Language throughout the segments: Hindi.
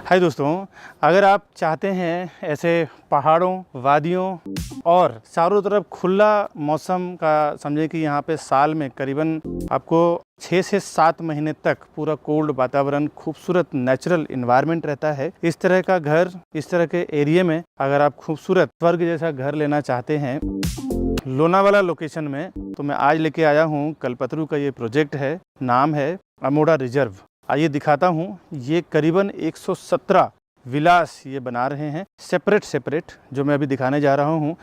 हाय दोस्तों, अगर आप चाहते हैं ऐसे पहाड़ों, वादियों और चारों तरफ खुला मौसम का, समझें कि यहाँ पे साल में करीबन आपको 6 से 7 महीने तक पूरा कोल्ड वातावरण, खूबसूरत नेचुरल इन्वायरमेंट रहता है। इस तरह का घर, इस तरह के एरिया में अगर आप खूबसूरत स्वर्ग जैसा घर लेना चाहते हैं लोनावाला लोकेशन में, तो मैं आज लेके आया हूँ कल्पतरू का ये प्रोजेक्ट है। नाम है अमोड़ा रिजर्व। आइए दिखाता हूँ। ये करीबन 117 विलास ये बना रहे हैं सेपरेट, जो मैं अभी दिखाने जा रहा हूँ।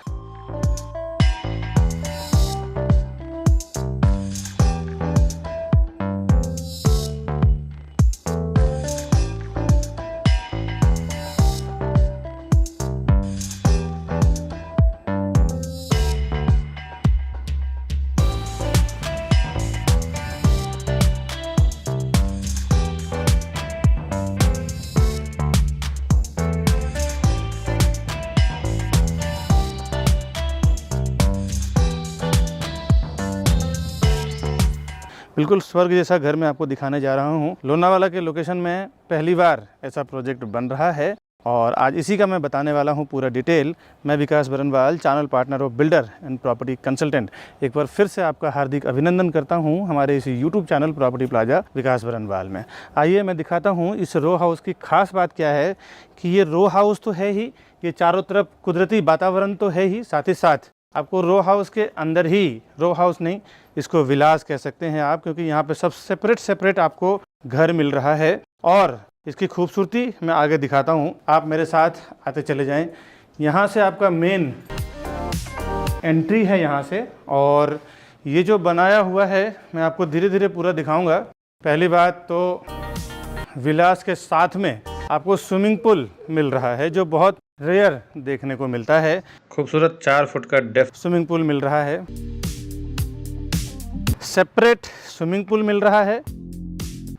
बिल्कुल स्वर्ग जैसा घर मैं आपको दिखाने जा रहा हूँ। लोनावाला के लोकेशन में पहली बार ऐसा प्रोजेक्ट बन रहा है और आज इसी का मैं बताने वाला हूँ पूरा डिटेल। मैं Vikas Barnwal, channel partner of builder and property consultant. एक बार फिर से आपका हार्दिक अभिनंदन करता हूँ हमारे इस यूट्यूब चैनल प्रॉपर्टी प्लाजा विकास बरनवाल में। आइए मैं दिखाता हूँ इस रो हाउस की खास बात क्या है कि ये रो हाउस तो है ही, ये चारों तरफ कुदरती वातावरण तो है ही, साथ ही साथ आपको रो हाउस के अंदर ही, रो हाउस नहीं, इसको विलास कह सकते हैं आप, क्योंकि यहाँ पे सब सेपरेट आपको घर मिल रहा है। और इसकी खूबसूरती मैं आगे दिखाता हूँ, आप मेरे साथ आते चले जाएं। यहाँ से आपका मेन एंट्री है यहाँ से, और ये जो बनाया हुआ है मैं आपको धीरे धीरे पूरा दिखाऊंगा। पहली बात तो विलास के साथ में आपको स्विमिंग पूल मिल रहा है, जो बहुत रेयर देखने को मिलता है। खूबसूरत 4 फुट का डेप्थ स्विमिंग पूल मिल रहा है, सेपरेट स्विमिंग पूल मिल रहा है,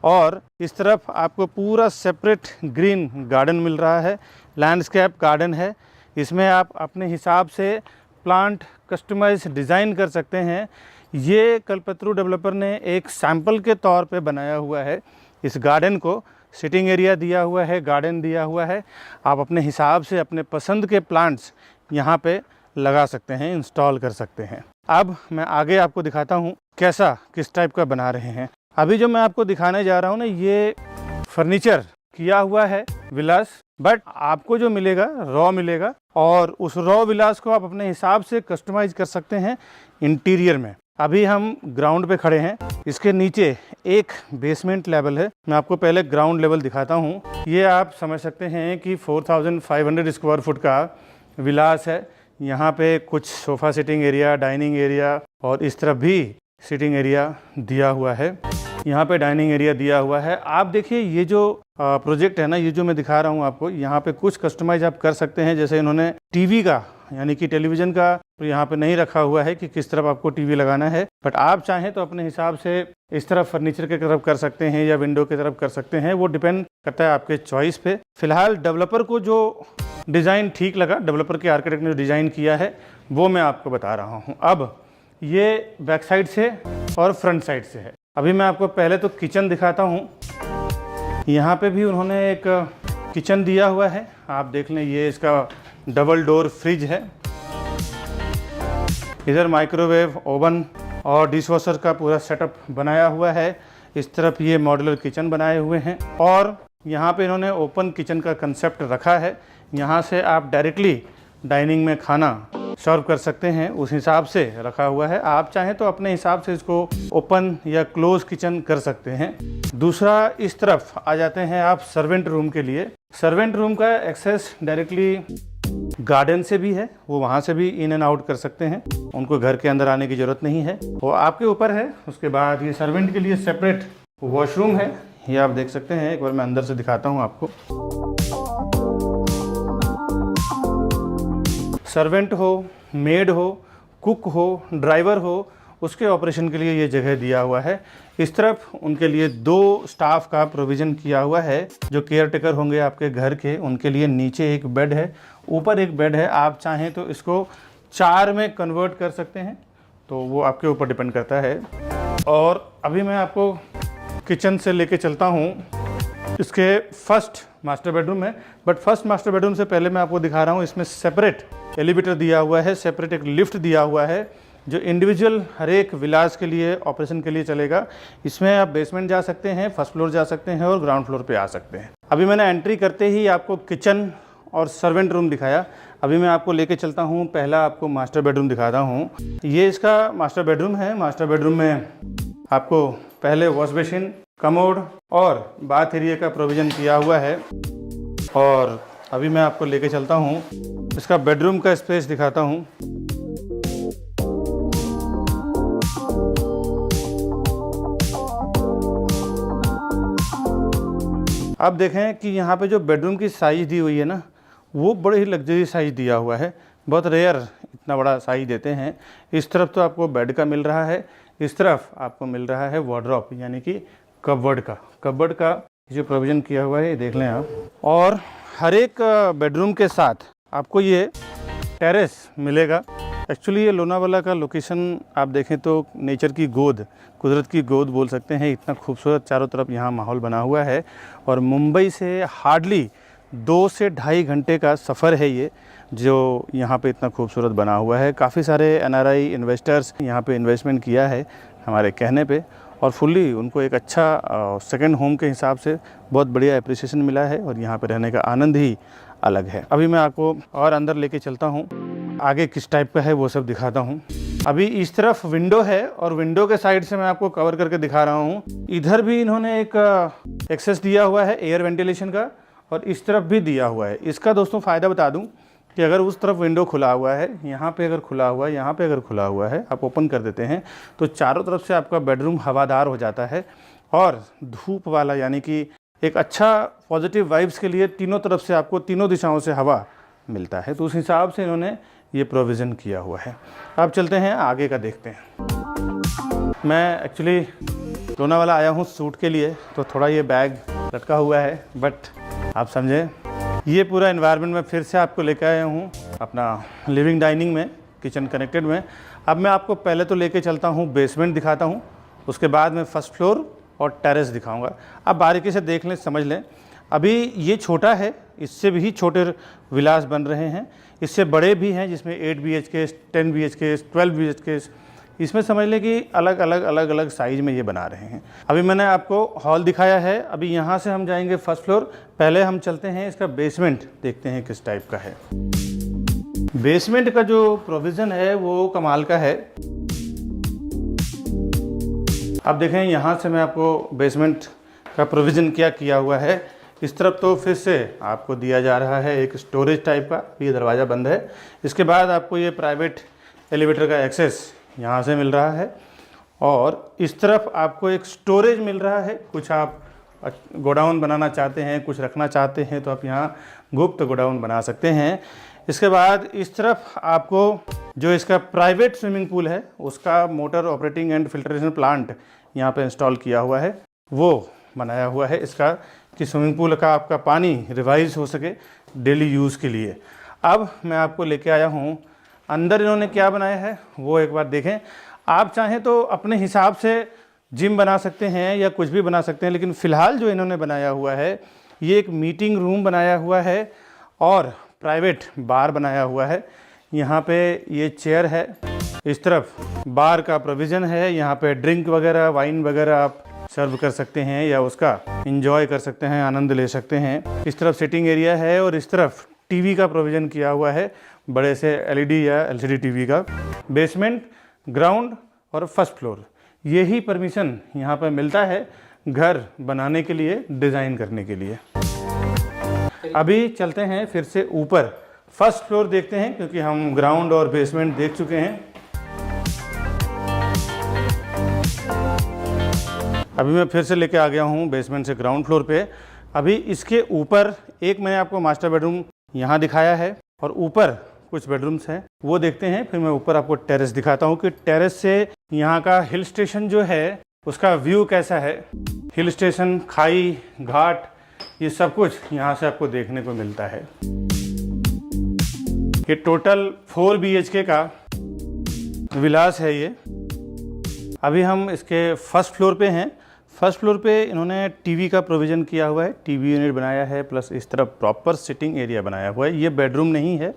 और इस तरफ आपको पूरा सेपरेट ग्रीन गार्डन मिल रहा है। लैंडस्केप गार्डन है, इसमें आप अपने हिसाब से प्लांट कस्टमाइज डिज़ाइन कर सकते हैं। ये कल्पतरू डेवलपर ने एक सैंपल के तौर पे बनाया हुआ है। इस गार्डन को सिटिंग एरिया दिया हुआ है, गार्डन दिया हुआ है। आप अपने हिसाब से अपने पसंद के प्लांट्स यहाँ पे लगा सकते हैं, इंस्टॉल कर सकते हैं। अब मैं आगे आपको दिखाता हूँ कैसा, किस टाइप का बना रहे हैं। अभी जो मैं आपको दिखाने जा रहा हूँ ना, ये फर्नीचर किया हुआ है विलास, बट आपको जो मिलेगा रॉ मिलेगा, और उस रॉ विलास को आप अपने हिसाब से कस्टमाइज कर सकते हैं इंटीरियर में। अभी हम ग्राउंड पे खड़े हैं, इसके नीचे एक बेसमेंट लेवल है। मैं आपको पहले ग्राउंड लेवल दिखाता हूँ। ये आप समझ सकते हैं कि 4500 स्क्वायर फुट का विलास है। यहाँ पे कुछ sofa sitting area, dining area, और इस तरफ भी सिटिंग एरिया दिया हुआ है। यहाँ पे डाइनिंग एरिया दिया हुआ है। आप देखिए, ये जो प्रोजेक्ट है ना, ये जो मैं दिखा रहा हूँ आपको, यहाँ पे कुछ कस्टमाइज आप कर सकते हैं। जैसे इन्होंने टीवी का, यानी कि टेलीविज़न का, तो यहाँ पे नहीं रखा हुआ है कि किस तरफ आपको टीवी लगाना है, बट आप चाहें तो अपने हिसाब से इस तरफ फर्नीचर की तरफ कर सकते हैं या विंडो की तरफ कर सकते हैं। वो डिपेंड करता है आपके चॉइस पे। फिलहाल डेवलपर को जो डिज़ाइन ठीक लगा, डेवलपर के आर्किटेक्ट ने जो डिज़ाइन किया है, वो मैं आपको बता रहा हूँ। अब ये बैक साइड से और फ्रंट साइड से है। अभी मैं आपको पहले तो किचन दिखाता हूँ। यहाँ पे भी उन्होंने एक किचन दिया हुआ है, आप देख लें। ये इसका डबल डोर फ्रिज है। इधर माइक्रोवेव, ओवन और डिशवॉशर का पूरा सेटअप बनाया हुआ है। इस तरफ ये मॉड्यूलर किचन बनाए हुए हैं, और यहाँ पे इन्होंने ओपन किचन का कंसेप्ट रखा है। यहाँ से आप डायरेक्टली डाइनिंग में खाना सर्व कर सकते हैं, उस हिसाब से रखा हुआ है। आप चाहें तो अपने हिसाब से इसको ओपन या क्लोज किचन कर सकते हैं। दूसरा, इस तरफ आ जाते हैं आप सर्वेंट रूम के लिए। सर्वेंट रूम का एक्सेस डायरेक्टली गार्डन से भी है, वो वहाँ से भी इन एंड आउट कर सकते हैं, उनको घर के अंदर आने की ज़रूरत नहीं है, वो आपके ऊपर है। उसके बाद ये सर्वेंट के लिए सेपरेट वॉशरूम है, ये आप देख सकते हैं। एक बार मैं अंदर से दिखाता हूँ आपको। सर्वेंट हो, मेड हो, कुक हो, ड्राइवर हो, उसके ऑपरेशन के लिए ये जगह दिया हुआ है। इस तरफ उनके लिए 2 स्टाफ का प्रोविज़न किया हुआ है, जो केयर टेकर होंगे आपके घर के। उनके लिए नीचे एक बेड है, ऊपर एक बेड है। आप चाहें तो इसको 4 में कन्वर्ट कर सकते हैं, तो वो आपके ऊपर डिपेंड करता है। और अभी मैं आपको किचन से लेके चलता हूँ इसके फर्स्ट मास्टर बेडरूम है, बट फर्स्ट मास्टर बेडरूम से पहले मैं आपको दिखा रहा हूँ, इसमें सेपरेट एलिवेटर दिया हुआ है, सेपरेट एक लिफ्ट दिया हुआ है जो इंडिविजुअल हर एक विलास के लिए ऑपरेशन के लिए चलेगा। इसमें आप बेसमेंट जा सकते हैं, फर्स्ट फ्लोर जा सकते हैं और ग्राउंड फ्लोर पे आ सकते हैं। अभी मैंने एंट्री करते ही आपको किचन और सर्वेंट रूम दिखाया। अभी मैं आपको लेके चलता हूँ, पहला आपको मास्टर बेडरूम दिखाता हूँ। ये इसका मास्टर बेडरूम है। मास्टर बेडरूम में आपको पहले वॉश बेसिन, कमोड और बाथ एरिया का प्रोविज़न किया हुआ है। और अभी मैं आपको लेके चलता हूँ, इसका बेडरूम का स्पेस दिखाता हूँ। आप देखें कि यहाँ पे जो बेडरूम की साइज़ दी हुई है ना, वो बड़े ही लग्जरी साइज़ दिया हुआ है। बहुत रेयर इतना बड़ा साइज़ देते हैं। इस तरफ तो आपको बेड का मिल रहा है, इस तरफ आपको मिल रहा है वार्डरोब यानी कि कबर्ड का जो प्रोविज़न किया हुआ है, ये देख लें आप। और हर एक बेडरूम के साथ आपको ये टेरेस मिलेगा। एक्चुअली ये लोनावाला का लोकेशन आप देखें तो नेचर की गोद, कुदरत की गोद बोल सकते हैं। इतना खूबसूरत चारों तरफ यहाँ माहौल बना हुआ है और मुंबई से हार्डली 2 से ढाई घंटे का सफ़र है ये, जो यहाँ पे इतना खूबसूरत बना हुआ है। काफ़ी सारे NRI इन्वेस्टर्स यहाँ पे इन्वेस्टमेंट किया है हमारे कहने पे, और फुल्ली उनको एक अच्छा सेकंड होम के हिसाब से बहुत बढ़िया एप्रिसिएशन मिला है और यहाँ पे रहने का आनंद ही अलग है। अभी मैं आपको और अंदर लेके चलता हूँ, आगे किस टाइप का है वो सब दिखाता हूँ। अभी इस तरफ विंडो है और विंडो के साइड से मैं आपको कवर करके दिखा रहा हूँ। इधर भी इन्होंने एक एक्सेस दिया हुआ है एयर वेंटिलेशन का, और इस तरफ भी दिया हुआ है। इसका दोस्तों फ़ायदा बता दूँ कि अगर उस तरफ विंडो खुला हुआ है, यहाँ पे अगर खुला हुआ है, यहाँ पे अगर खुला हुआ है, आप ओपन कर देते हैं तो चारों तरफ से आपका बेडरूम हवादार हो जाता है और धूप वाला, यानी कि एक अच्छा पॉजिटिव वाइब्स के लिए तीनों तरफ से आपको तीनों दिशाओं से हवा मिलता है। तो उस हिसाब से इन्होंने ये प्रोविज़न किया हुआ है। अब चलते हैं आगे का देखते हैं। मैं एक्चुअली लोनावाला आया हूँ शूट के लिए, तो थोड़ा ये बैग लटका हुआ है, बट आप समझें ये पूरा एनवायरनमेंट में फिर से आपको लेकर आया हूँ अपना लिविंग डाइनिंग में, किचन कनेक्टेड में। अब मैं आपको पहले तो लेके चलता हूँ बेसमेंट दिखाता हूँ, उसके बाद मैं फर्स्ट फ्लोर और टेरेस दिखाऊंगा। आप बारीकी से देख लें, समझ लें। अभी ये छोटा है, इससे भी छोटे विलास बन रहे हैं, इससे बड़े भी हैं जिसमें 8 BHK, 10 BHK, 12 BHK, इसमें समझ लें कि अलग अलग साइज़ में ये बना रहे हैं। अभी मैंने आपको हॉल दिखाया है, अभी यहाँ से हम जाएंगे फर्स्ट फ्लोर। पहले हम चलते हैं इसका बेसमेंट, देखते हैं किस टाइप का है। बेसमेंट का जो प्रोविज़न है वो कमाल का है। अब देखें यहाँ से मैं आपको बेसमेंट का प्रोविज़न क्या किया हुआ है। इस तरफ तो फिर से आपको दिया जा रहा है एक स्टोरेज टाइप का, ये दरवाज़ा बंद है। इसके बाद आपको ये प्राइवेट एलिवेटर का एक्सेस यहाँ से मिल रहा है, और इस तरफ आपको एक स्टोरेज मिल रहा है। कुछ आप गोडाउन बनाना चाहते हैं, कुछ रखना चाहते हैं, तो आप यहाँ गुप्त गोडाउन बना सकते हैं। इसके बाद इस तरफ आपको जो इसका प्राइवेट स्विमिंग पूल है उसका motor operating and filtration plant यहाँ पे इंस्टॉल किया हुआ है, वो बनाया हुआ है इसका, कि स्विमिंग पूल का आपका पानी रिवाइज हो सके डेली यूज़ के लिए। अब मैं आपको लेके आया हूँ अंदर, इन्होंने क्या बनाया है वो एक बार देखें। आप चाहें तो अपने हिसाब से जिम बना सकते हैं या कुछ भी बना सकते हैं, लेकिन फ़िलहाल जो इन्होंने बनाया हुआ है ये एक मीटिंग रूम बनाया हुआ है और प्राइवेट बार बनाया हुआ है। यहाँ पे ये चेयर है, इस तरफ बार का प्रोविज़न है, यहाँ पे ड्रिंक वगैरह, वाइन वगैरह आप सर्व कर सकते हैं या उसका एंजॉय कर सकते हैं, आनंद ले सकते हैं। इस तरफ सिटिंग एरिया है और इस तरफ टीवी का प्रोविज़न किया हुआ है, बड़े से LED या LCD टीवी का। बेसमेंट, ग्राउंड और फर्स्ट फ्लोर, यही परमिशन यहाँ पर मिलता है घर बनाने के लिए, डिज़ाइन करने के लिए। अभी चलते हैं फिर से ऊपर, फर्स्ट फ्लोर देखते हैं, क्योंकि हम ग्राउंड और बेसमेंट देख चुके हैं। अभी मैं फिर से लेके आ गया हूँ बेसमेंट से ग्राउंड फ्लोर पे। अभी इसके ऊपर एक मैंने आपको मास्टर बेडरूम यहाँ दिखाया है और ऊपर कुछ बेडरूम्स हैं, वो देखते हैं। फिर मैं ऊपर आपको टेरेस दिखाता हूँ कि टेरेस से यहाँ का हिल स्टेशन जो है उसका व्यू कैसा है। हिल स्टेशन, खाई, घाट, ये सब कुछ यहाँ से आपको देखने को मिलता है। ये टोटल 4 BHK का विलास है ये। अभी हम इसके फर्स्ट फ्लोर पे हैं। फर्स्ट फ्लोर पे इन्होंने टीवी का प्रोविज़न किया हुआ है, टीवी यूनिट बनाया है, प्लस इस तरफ प्रॉपर सिटिंग एरिया बनाया हुआ है। ये बेडरूम नहीं है,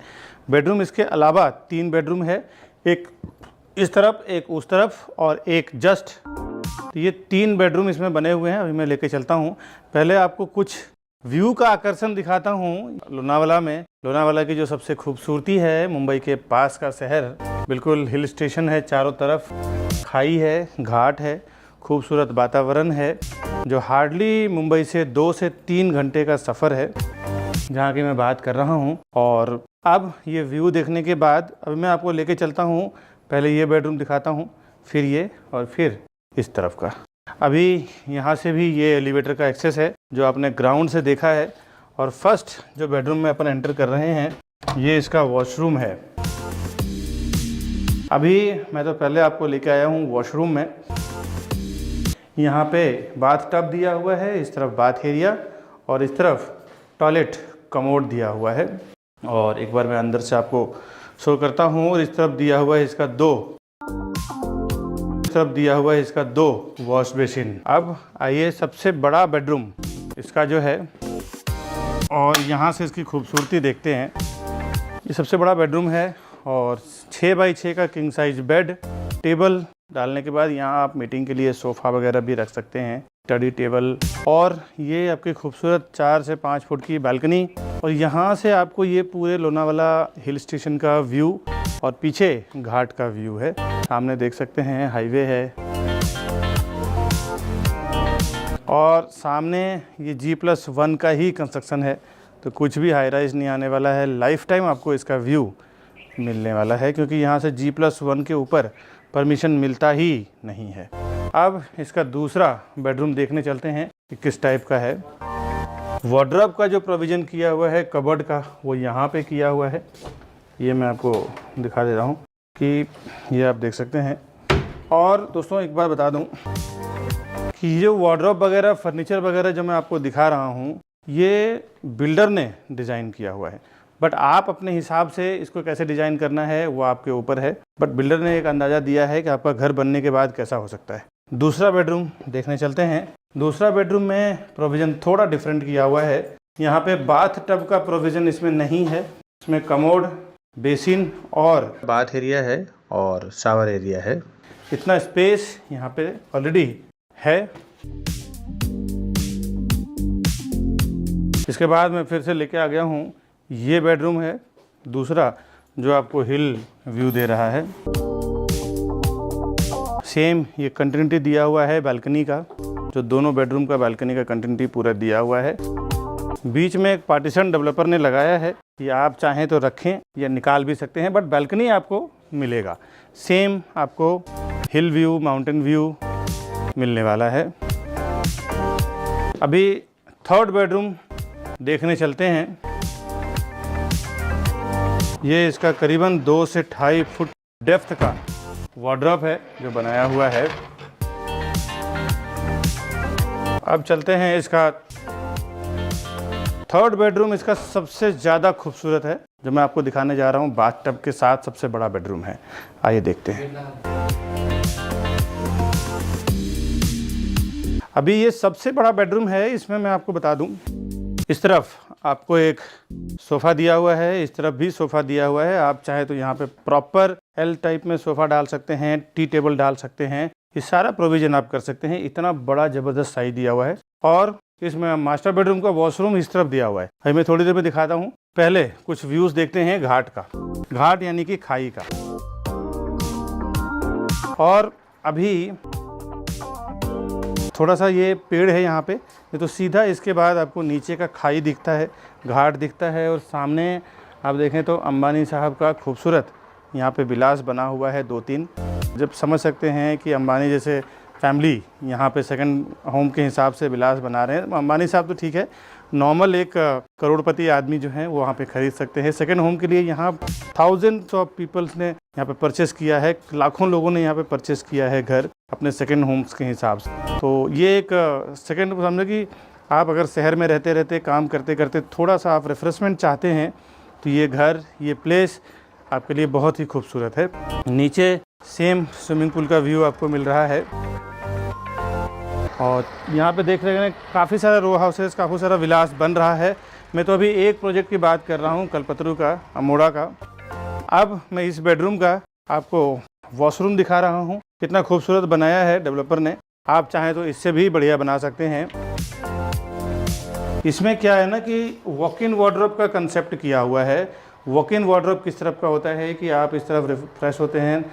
बेडरूम इसके अलावा 3 बेडरूम है, एक इस तरफ, एक उस तरफ और एक जस्ट। तो ये 3 बेडरूम इसमें बने हुए हैं। अभी मैं लेके चलता हूँ। पहले आपको कुछ व्यू का आकर्षण दिखाता हूँ लोनावाला में। लोनावाला की जो सबसे खूबसूरती है, मुंबई के पास का शहर, बिल्कुल हिल स्टेशन है, चारों तरफ खाई है, घाट है, खूबसूरत वातावरण है, जो हार्डली मुंबई से 2 से 3 घंटे का सफ़र है जहाँ की मैं बात कर रहा हूँ। और अब ये व्यू देखने के बाद अभी मैं आपको लेके चलता हूँ। पहले ये बेडरूम दिखाता हूँ, फिर ये और फिर इस तरफ का। अभी यहाँ से भी ये एलिवेटर का एक्सेस है जो आपने ग्राउंड से देखा है। और फर्स्ट जो बेडरूम में अपन एंटर कर रहे हैं, ये इसका वॉशरूम है। अभी मैं तो पहले आपको लेके आया हूँ वॉशरूम में। यहाँ पे बाथ टब दिया हुआ है, इस तरफ बाथ एरिया और इस तरफ टॉयलेट कमोड दिया हुआ है। और एक बार मैं अंदर से आपको शो करता हूँ। और इस तरफ दिया हुआ है इसका दो वॉश बेसिन। अब आइए सबसे बड़ा बेडरूम इसका जो है, और यहाँ से इसकी खूबसूरती देखते हैं। ये सबसे बड़ा बेडरूम है और 6 बाई 6 का किंग साइज बेड, टेबल डालने के बाद यहाँ आप मीटिंग के लिए सोफ़ा वगैरह भी रख सकते हैं, स्टडी टेबल। और ये आपकी खूबसूरत 4 से 5 फुट की बालकनी। और यहाँ से आपको ये पूरे लोनावाला हिल स्टेशन का व्यू और पीछे घाट का व्यू है। सामने देख सकते हैं हाईवे है और सामने ये G+1 का ही कंस्ट्रक्शन है, तो कुछ भी हाई राइज नहीं आने वाला है। लाइफ टाइम आपको इसका व्यू मिलने वाला है, क्योंकि यहाँ से G+1 के ऊपर परमिशन मिलता ही नहीं है। अब इसका दूसरा बेडरूम देखने चलते हैं कि किस टाइप का है। वार्डरोब का जो प्रोविज़न किया हुआ है कबर्ड का, वो यहाँ पे किया हुआ है। ये मैं आपको दिखा दे रहा हूँ कि ये आप देख सकते हैं। और दोस्तों एक बात बता दूँ कि ये वार्डरोब वगैरह, फर्नीचर वगैरह जो मैं आपको दिखा रहा हूँ, ये बिल्डर ने डिज़ाइन किया हुआ है। बट आप अपने हिसाब से इसको कैसे डिज़ाइन करना है वो आपके ऊपर है। बट बिल्डर ने एक अंदाज़ा दिया है कि आपका घर बनने के बाद कैसा हो सकता है। दूसरा बेडरूम देखने चलते हैं। दूसरा बेडरूम में प्रोविज़न थोड़ा डिफरेंट किया हुआ है। यहाँ पे बाथ टब का प्रोविज़न इसमें नहीं है। इसमें कमोड, बेसिन और बाथ एरिया है और शावर एरिया है। इतना स्पेस यहाँ पे ऑलरेडी है। इसके बाद मैं फिर से लेके आ गया हूँ, ये बेडरूम है दूसरा जो आपको हिल व्यू दे रहा है। सेम ये कंटिन्यूटी दिया हुआ है बालकनी का, जो दोनों बेडरूम का बालकनी का कंटिन्यूटी पूरा दिया हुआ है। बीच में एक पार्टीशन डेवलपर ने लगाया है कि आप चाहें तो रखें या निकाल भी सकते हैं, बट बालकनी आपको मिलेगा। सेम आपको हिल व्यू, माउंटेन व्यू मिलने वाला है। अभी थर्ड बेडरूम देखने चलते हैं। ये इसका करीबन 2 से 2.5 फुट डेप्थ का वार्डरोब है जो बनाया हुआ है। अब चलते हैं इसका थर्ड बेडरूम। इसका सबसे ज़्यादा खूबसूरत है, जो मैं आपको दिखाने जा रहा हूँ। बाथ टब के साथ सबसे बड़ा बेडरूम है। आइए देखते हैं। अभी ये सबसे बड़ा बेडरूम है। इसमें मैं आपको बता दूं, इस तरफ आपको एक सोफ़ा दिया हुआ है, इस तरफ भी सोफ़ा दिया हुआ है। आप चाहे तो यहाँ पे प्रॉपर एल टाइप में सोफ़ा डाल सकते हैं, टी टेबल डाल सकते हैं। ये सारा प्रोविज़न आप कर सकते हैं। इतना बड़ा ज़बरदस्त साइज दिया हुआ है। और इसमें मास्टर बेडरूम का वॉशरूम इस तरफ दिया हुआ है। अभी मैं थोड़ी देर में दिखाता हूँ। पहले कुछ व्यूज़ देखते हैं घाट का। घाट यानी कि खाई का। और अभी थोड़ा सा ये पेड़ है यहाँ पे, ये तो सीधा इसके बाद आपको नीचे का खाई दिखता है, घाट दिखता है। और सामने आप देखें तो अंबानी साहब का खूबसूरत यहाँ पे विलास बना हुआ है 2-3। जब समझ सकते हैं कि अंबानी जैसे फैमिली यहाँ पे सेकंड होम के हिसाब से विलास बना रहे हैं। अंबानी साहब तो ठीक है, नॉर्मल एक करोड़पति आदमी जो है वो वहाँ पे ख़रीद सकते हैं। सेकंड होम के लिए यहाँ थाउजेंड्स ऑफ पीपल्स ने यहाँ पे परचेस किया है, लाखों लोगों ने यहाँ पे परचेस किया है घर अपने सेकंड होम्स के हिसाब से। तो ये एक सेकंड, समझो कि आप अगर शहर में रहते रहते काम करते करते थोड़ा सा आप रिफ्रेशमेंट चाहते हैं, तो ये घर, ये प्लेस आपके लिए बहुत ही खूबसूरत है। नीचे सेम स्विमिंग पूल का व्यू आपको मिल रहा है। और यहाँ पे देख रहे हैं काफ़ी सारा रो हाउसेस, काफ़ी सारा विलास बन रहा है। मैं तो अभी एक प्रोजेक्ट की बात कर रहा हूँ, कल्पतरू का, अमोड़ा का। अब मैं इस बेडरूम का आपको वॉशरूम दिखा रहा हूँ। कितना खूबसूरत बनाया है डेवलपर ने। आप चाहें तो इससे भी बढ़िया बना सकते हैं। इसमें क्या है ना कि वॉक इन वार्डरोब का कंसेप्ट किया हुआ है। वॉक इन वार्डरोब किस तरफ का होता है कि आप इस तरफ फ्रेश होते हैं,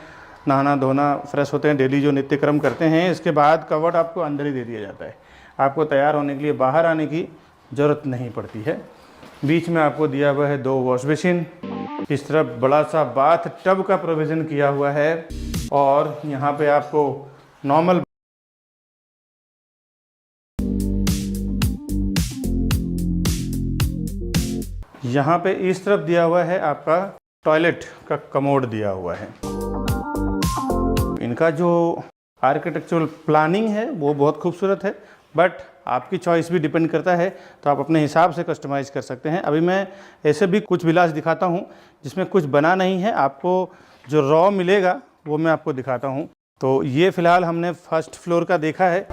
नहाना धोना फ्रेश होते हैं, डेली जो नित्य क्रम करते हैं, इसके बाद कवर्ड आपको अंदर ही दे दिया जाता है। आपको तैयार होने के लिए बाहर आने की ज़रूरत नहीं पड़ती है। बीच में आपको दिया हुआ है 2 वॉश बेसिन, इस तरफ बड़ा सा बाथ टब का प्रोविज़न किया हुआ है, और यहाँ पे आपको नॉर्मल यहाँ पे इस तरफ दिया हुआ है आपका टॉयलेट का कमोड दिया हुआ है। इनका जो आर्किटेक्चरल प्लानिंग है वो बहुत खूबसूरत है, बट आपकी चॉइस भी डिपेंड करता है, तो आप अपने हिसाब से कस्टमाइज़ कर सकते हैं। अभी मैं ऐसे भी कुछ विलास दिखाता हूँ जिसमें कुछ बना नहीं है, आपको जो रॉ मिलेगा वो मैं आपको दिखाता हूँ। तो ये फ़िलहाल हमने फर्स्ट फ्लोर का देखा है।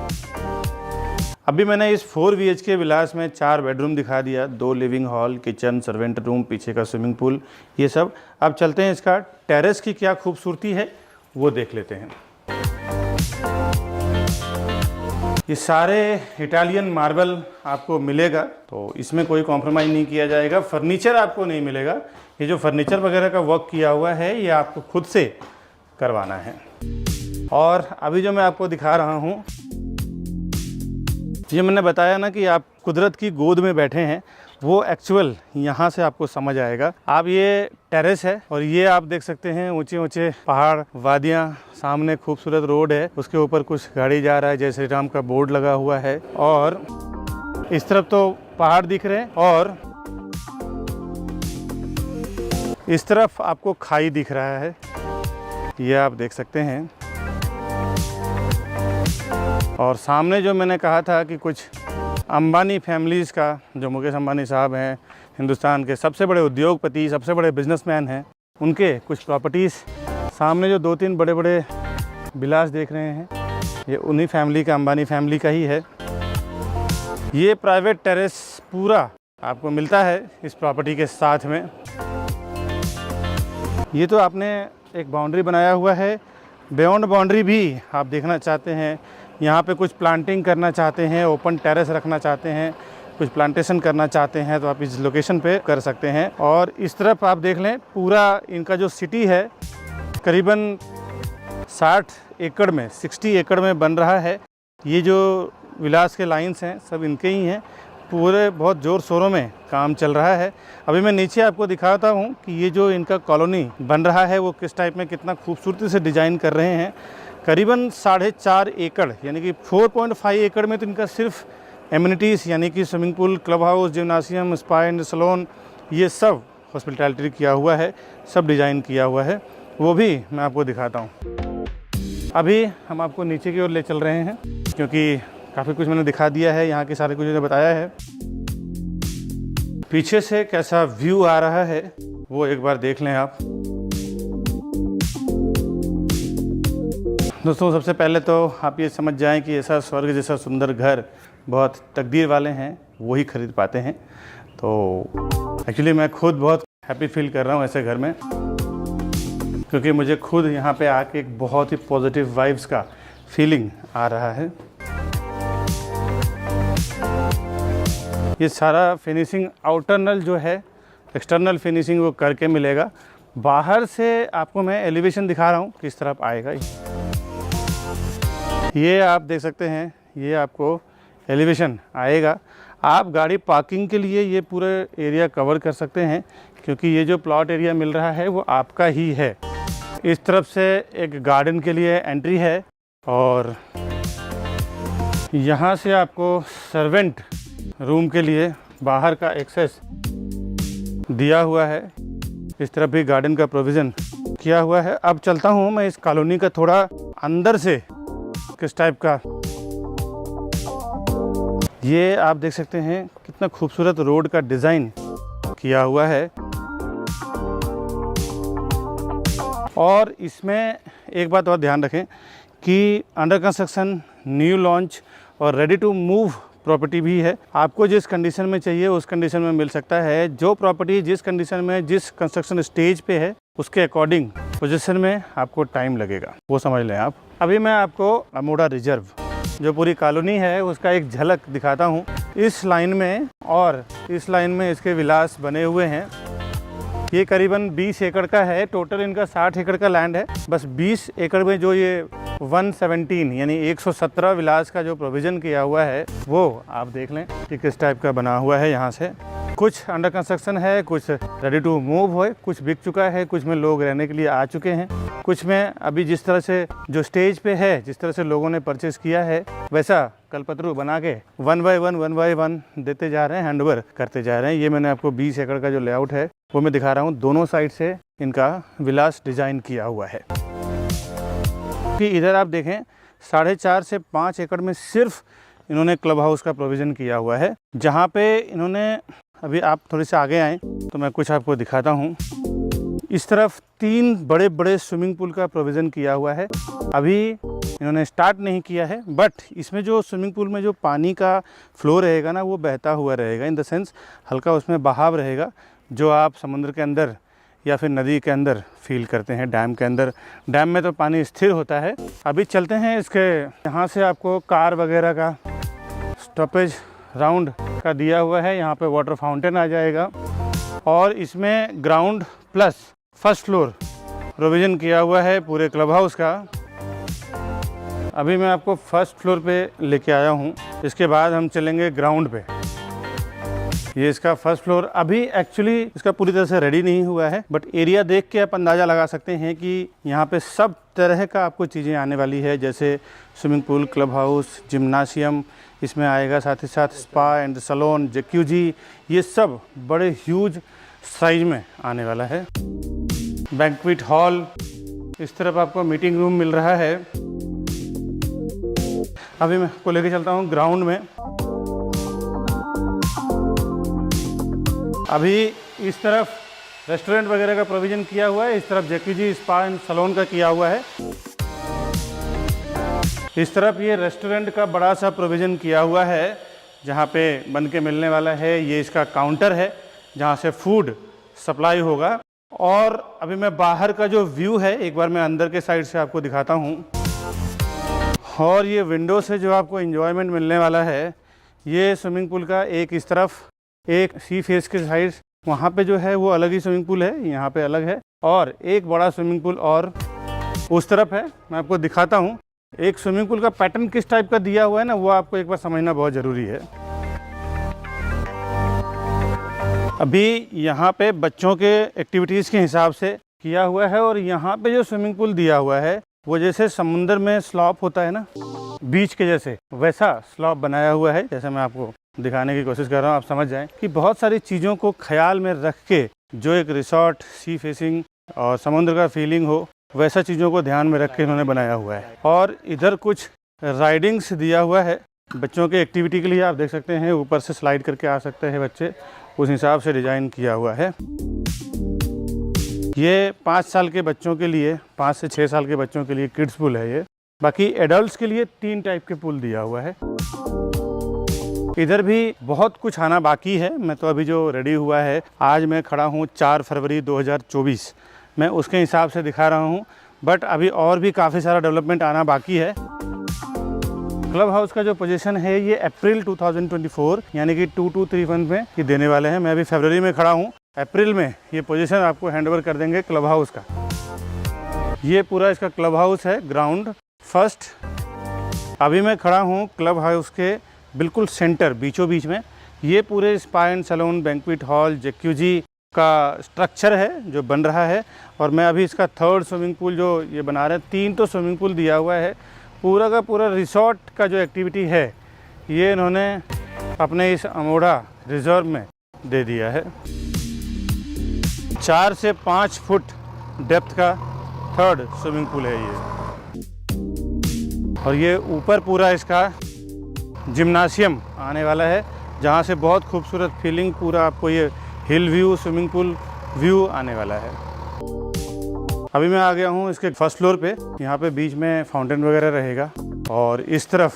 अभी मैंने इस 4 BHK विलास में 4 बेडरूम दिखा दिया, 2 living hall, kitchen, servant room, पीछे का स्विमिंग पूल, ये सब। अब चलते हैं इसका टेरेस की क्या खूबसूरती है वो देख लेते हैं। ये सारे इटालियन मार्बल आपको मिलेगा, तो इसमें कोई कॉम्प्रोमाइज़ नहीं किया जाएगा। फर्नीचर आपको नहीं मिलेगा। ये जो फर्नीचर वगैरह का वर्क किया हुआ है ये आपको खुद से करवाना है। और अभी जो मैं आपको दिखा रहा हूँ, ये मैंने बताया ना कि आप कुदरत की गोद में बैठे हैं, वो एक्चुअल यहाँ से आपको समझ आएगा। आप ये टेरेस है और ये आप देख सकते हैं ऊंचे ऊंचे पहाड़, वादियाँ, सामने खूबसूरत रोड है, उसके ऊपर कुछ गाड़ी जा रहा है, जय श्री राम का बोर्ड लगा हुआ है, और इस तरफ तो पहाड़ दिख रहे हैं, और इस तरफ आपको खाई दिख रहा है, ये आप देख सकते हैं। और सामने जो मैंने कहा था कि कुछ अंबानी फैमिलीज़ का, जो मुकेश अंबानी साहब हैं, हिंदुस्तान के सबसे बड़े उद्योगपति, सबसे बड़े बिजनेसमैन हैं, उनके कुछ प्रॉपर्टीज़, सामने जो 2-3 बड़े बड़े विलास देख रहे हैं, ये उन्हीं फैमिली का, अंबानी फैमिली का ही है। ये प्राइवेट टेरेस पूरा आपको मिलता है इस प्रॉपर्टी के साथ में। ये तो आपने एक बाउंड्री बनाया हुआ है, बियॉन्ड बाउंड्री भी आप देखना चाहते हैं, यहाँ पे कुछ प्लांटिंग करना चाहते हैं, ओपन टेरेस रखना चाहते हैं, कुछ प्लांटेशन करना चाहते हैं, तो आप इस लोकेशन पे कर सकते हैं। और इस तरफ आप देख लें, पूरा इनका जो सिटी है करीबन 60 एकड़ में, 60 एकड़ में बन रहा है। ये जो विलास के लाइन्स हैं सब इनके ही हैं, पूरे बहुत ज़ोर शोरों में काम चल रहा है। अभी मैं नीचे आपको दिखाता हूँ कि ये जो इनका कॉलोनी बन रहा है वो किस टाइप में, कितना खूबसूरती से डिज़ाइन कर रहे हैं। करीबन 4.5 एकड़ यानी कि 4.5 एकड़ में तो इनका सिर्फ एमिनिटीज़ यानी कि swimming pool, club house, gymnasium, spa and salon, ये सब हॉस्पिटैलिटी किया हुआ है, सब डिज़ाइन किया हुआ है, वो भी मैं आपको दिखाता हूँ। अभी हम आपको नीचे की ओर ले चल रहे हैं, क्योंकि काफ़ी कुछ मैंने दिखा दिया है, यहाँ के सारे कुछ मैंने बताया है। पीछे से कैसा व्यू आ रहा है वो एक बार देख लें आप। दोस्तों, सबसे पहले तो आप ये समझ जाएं कि ऐसा स्वर्ग जैसा सुंदर घर बहुत तकदीर वाले हैं, वही खरीद पाते हैं। तो एक्चुअली मैं खुद बहुत हैप्पी फील कर रहा हूँ ऐसे घर में, क्योंकि मुझे खुद यहाँ पे आके एक बहुत ही पॉजिटिव वाइब्स का फीलिंग आ रहा है। ये सारा फिनिशिंग आउटरनल जो है, एक्सटर्नल फिनिशिंग वो करके मिलेगा। बाहर से आपको मैं एलिवेशन दिखा रहा हूँ किस तरफ आएगा। ये आप देख सकते हैं, ये आपको एलिवेशन आएगा। आप गाड़ी पार्किंग के लिए ये पूरे एरिया कवर कर सकते हैं, क्योंकि ये जो प्लॉट एरिया मिल रहा है वो आपका ही है। इस तरफ से एक गार्डन के लिए एंट्री है, और यहाँ से आपको सर्वेंट रूम के लिए बाहर का एक्सेस दिया हुआ है। इस तरफ भी गार्डन का प्रोविज़न किया हुआ है। अब चलता हूँ मैं इस कॉलोनी का थोड़ा अंदर से किस टाइप का, ये आप देख सकते हैं कितना खूबसूरत रोड का डिज़ाइन किया हुआ है। और इसमें एक बात और ध्यान रखें कि अंडर कंस्ट्रक्शन, न्यू लॉन्च और रेडी टू मूव प्रॉपर्टी भी है। आपको जिस कंडीशन में चाहिए उस कंडीशन में मिल सकता है। जो प्रॉपर्टी जिस कंडीशन में, जिस कंस्ट्रक्शन स्टेज पे है, उसके अकॉर्डिंग पोजीशन में आपको टाइम लगेगा, वो समझ लें आप। अभी मैं आपको अमोड़ा रिजर्व जो पूरी कॉलोनी है उसका एक झलक दिखाता हूँ। इस लाइन में और इस लाइन में इसके विलास बने हुए हैं। ये करीबन 20 एकड़ का है, टोटल इनका 60 एकड़ का लैंड है। बस 20 एकड़ में जो ये 117 यानी 117 विलास का जो प्रोविज़न किया हुआ है वो आप देख लें कि किस टाइप का बना हुआ है। यहाँ से कुछ अंडर कंस्ट्रक्शन है, कुछ रेडी टू मूव है, कुछ बिक चुका है, कुछ में लोग रहने के लिए आ चुके हैं, कुछ में अभी जिस तरह से जो स्टेज पे है, जिस तरह से लोगों ने परचेस किया है वैसा कलपतरू बना के 1 बाय 1 देते जा रहे हैं, हैंडओवर करते जा रहे हैं। ये मैंने आपको 20 एकड़ का जो लेआउट है वो मैं दिखा रहा हूँ। दोनों साइड से इनका विलास डिज़ाइन किया हुआ है कि इधर आप देखें 4.5 से 5 एकड़ में सिर्फ इन्होंने क्लब हाउस का प्रोविज़न किया हुआ है। जहाँ पे इन्होंने, अभी आप थोड़े से आगे आएँ तो मैं कुछ आपको दिखाता हूँ। इस तरफ 3 बड़े बड़े स्विमिंग पूल का प्रोविज़न किया हुआ है। अभी इन्होंने स्टार्ट नहीं किया है, बट इसमें जो स्विमिंग पूल में जो पानी का फ्लो रहेगा ना वो बहता हुआ रहेगा, इन द सेंस हल्का उसमें बहाव रहेगा, जो आप समुद्र के अंदर या फिर नदी के अंदर फील करते हैं। डैम के अंदर, डैम में तो पानी स्थिर होता है। अभी चलते हैं इसके, यहाँ से आपको कार वगैरह का स्टॉपेज राउंड का दिया हुआ है। यहाँ पे वाटर फाउंटेन आ जाएगा और इसमें ground plus first floor provision किया हुआ है पूरे क्लब हाउस का। अभी मैं आपको फर्स्ट फ्लोर पे लेके आया हूँ, इसके बाद हम चलेंगे ग्राउंड पे। ये इसका फर्स्ट फ्लोर अभी एक्चुअली इसका पूरी तरह से रेडी नहीं हुआ है, बट एरिया देख के आप अंदाज़ा लगा सकते हैं कि यहाँ पे सब तरह का आपको चीज़ें आने वाली है, जैसे swimming pool, club house, gymnasium इसमें आएगा, साथ ही साथ स्पा एंड सैलून, जैक्यूजी, ये सब बड़े ह्यूज साइज में आने वाला है। बैंक्वेट हॉल, इस तरफ आपको मीटिंग रूम मिल रहा है। अभी मैं आपको लेके चलता हूँ ग्राउंड में। अभी इस तरफ रेस्टोरेंट वगैरह का प्रोविज़न किया हुआ है, इस तरफ जैक्यूजी, स्पा एंड सैलून का किया हुआ है। इस तरफ ये रेस्टोरेंट का बड़ा सा प्रोविज़न किया हुआ है जहाँ पे बन के मिलने वाला है। ये इसका काउंटर है जहाँ से फूड सप्लाई होगा। और अभी मैं बाहर का जो व्यू है एक बार मैं अंदर के साइड से आपको दिखाता हूँ। और ये विंडो से जो आपको एंजॉयमेंट मिलने वाला है, ये स्विमिंग पूल का एक इस तरफ, एक सी फेस के साइड वहाँ पे जो है वो अलग ही स्विमिंग पूल है, यहाँ पे अलग है, और एक बड़ा स्विमिंग पूल और उस तरफ है। मैं आपको दिखाता हूँ एक स्विमिंग पूल का पैटर्न किस टाइप का दिया हुआ है ना, वो आपको एक बार समझना बहुत ज़रूरी है। अभी यहाँ पे बच्चों के एक्टिविटीज़ के हिसाब से किया हुआ है, और यहाँ पे जो स्विमिंग पूल दिया हुआ है वो जैसे समुंदर में स्लॉप होता है ना, बीच के जैसे, वैसा स्लॉप बनाया हुआ है। जैसे मैं आपको दिखाने की कोशिश कर रहा हूँ, आप समझ जाएं कि बहुत सारी चीज़ों को ख्याल में रख के जो एक रिसॉर्ट, सी फेसिंग और समुद्र का फीलिंग हो, वैसा चीज़ों को ध्यान में रख के इन्होंने बनाया हुआ है। और इधर कुछ राइडिंग्स दिया हुआ है बच्चों के एक्टिविटी के लिए, आप देख सकते हैं ऊपर से स्लाइड करके आ सकते हैं बच्चे, उस हिसाब से डिज़ाइन किया हुआ है। ये 5 साल के बच्चों के लिए, 5 से 6 साल के बच्चों के लिए किड्स पूल है ये। बाकी एडल्ट्स के लिए 3 टाइप के पूल दिया हुआ है। इधर भी बहुत कुछ आना बाकी है। मैं तो अभी जो रेडी हुआ है, आज मैं खड़ा हूँ 4 फरवरी 2024, मैं उसके हिसाब से दिखा रहा हूँ, बट अभी और भी काफ़ी सारा डेवलपमेंट आना बाकी है। क्लब हाउस का जो पोजीशन है ये अप्रैल 2024 यानी कि 2231 में ये देने वाले हैं। मैं अभी फरवरी में खड़ा हूँ, अप्रैल में ये पोजीशन आपको हैंडओवर कर देंगे क्लब हाउस का। ये पूरा इसका क्लब हाउस है, ग्राउंड फर्स्ट। अभी मैं खड़ा हूँ क्लब हाउस के बिल्कुल सेंटर, बीचों बीच में। ये पूरे spa and salon, banquet hall, jacuzzi का स्ट्रक्चर है जो बन रहा है। और मैं अभी इसका 3rd स्विमिंग पूल जो ये बना रहे हैं, 3 तो स्विमिंग पूल दिया हुआ है, पूरा का पूरा रिसॉर्ट का जो एक्टिविटी है ये इन्होंने अपने इस अमोड़ा रिजर्व में दे दिया है। 4 से 5 फुट डेप्थ का 3rd स्विमिंग पूल है ये। और ये ऊपर पूरा इसका जिम्नाशियम आने वाला है, जहाँ से बहुत खूबसूरत फीलिंग, पूरा आपको ये हिल व्यू, स्विमिंग पूल व्यू आने वाला है। अभी मैं आ गया हूँ इसके फर्स्ट फ्लोर पे। यहाँ पे बीच में फाउंटेन वगैरह रहेगा, और इस तरफ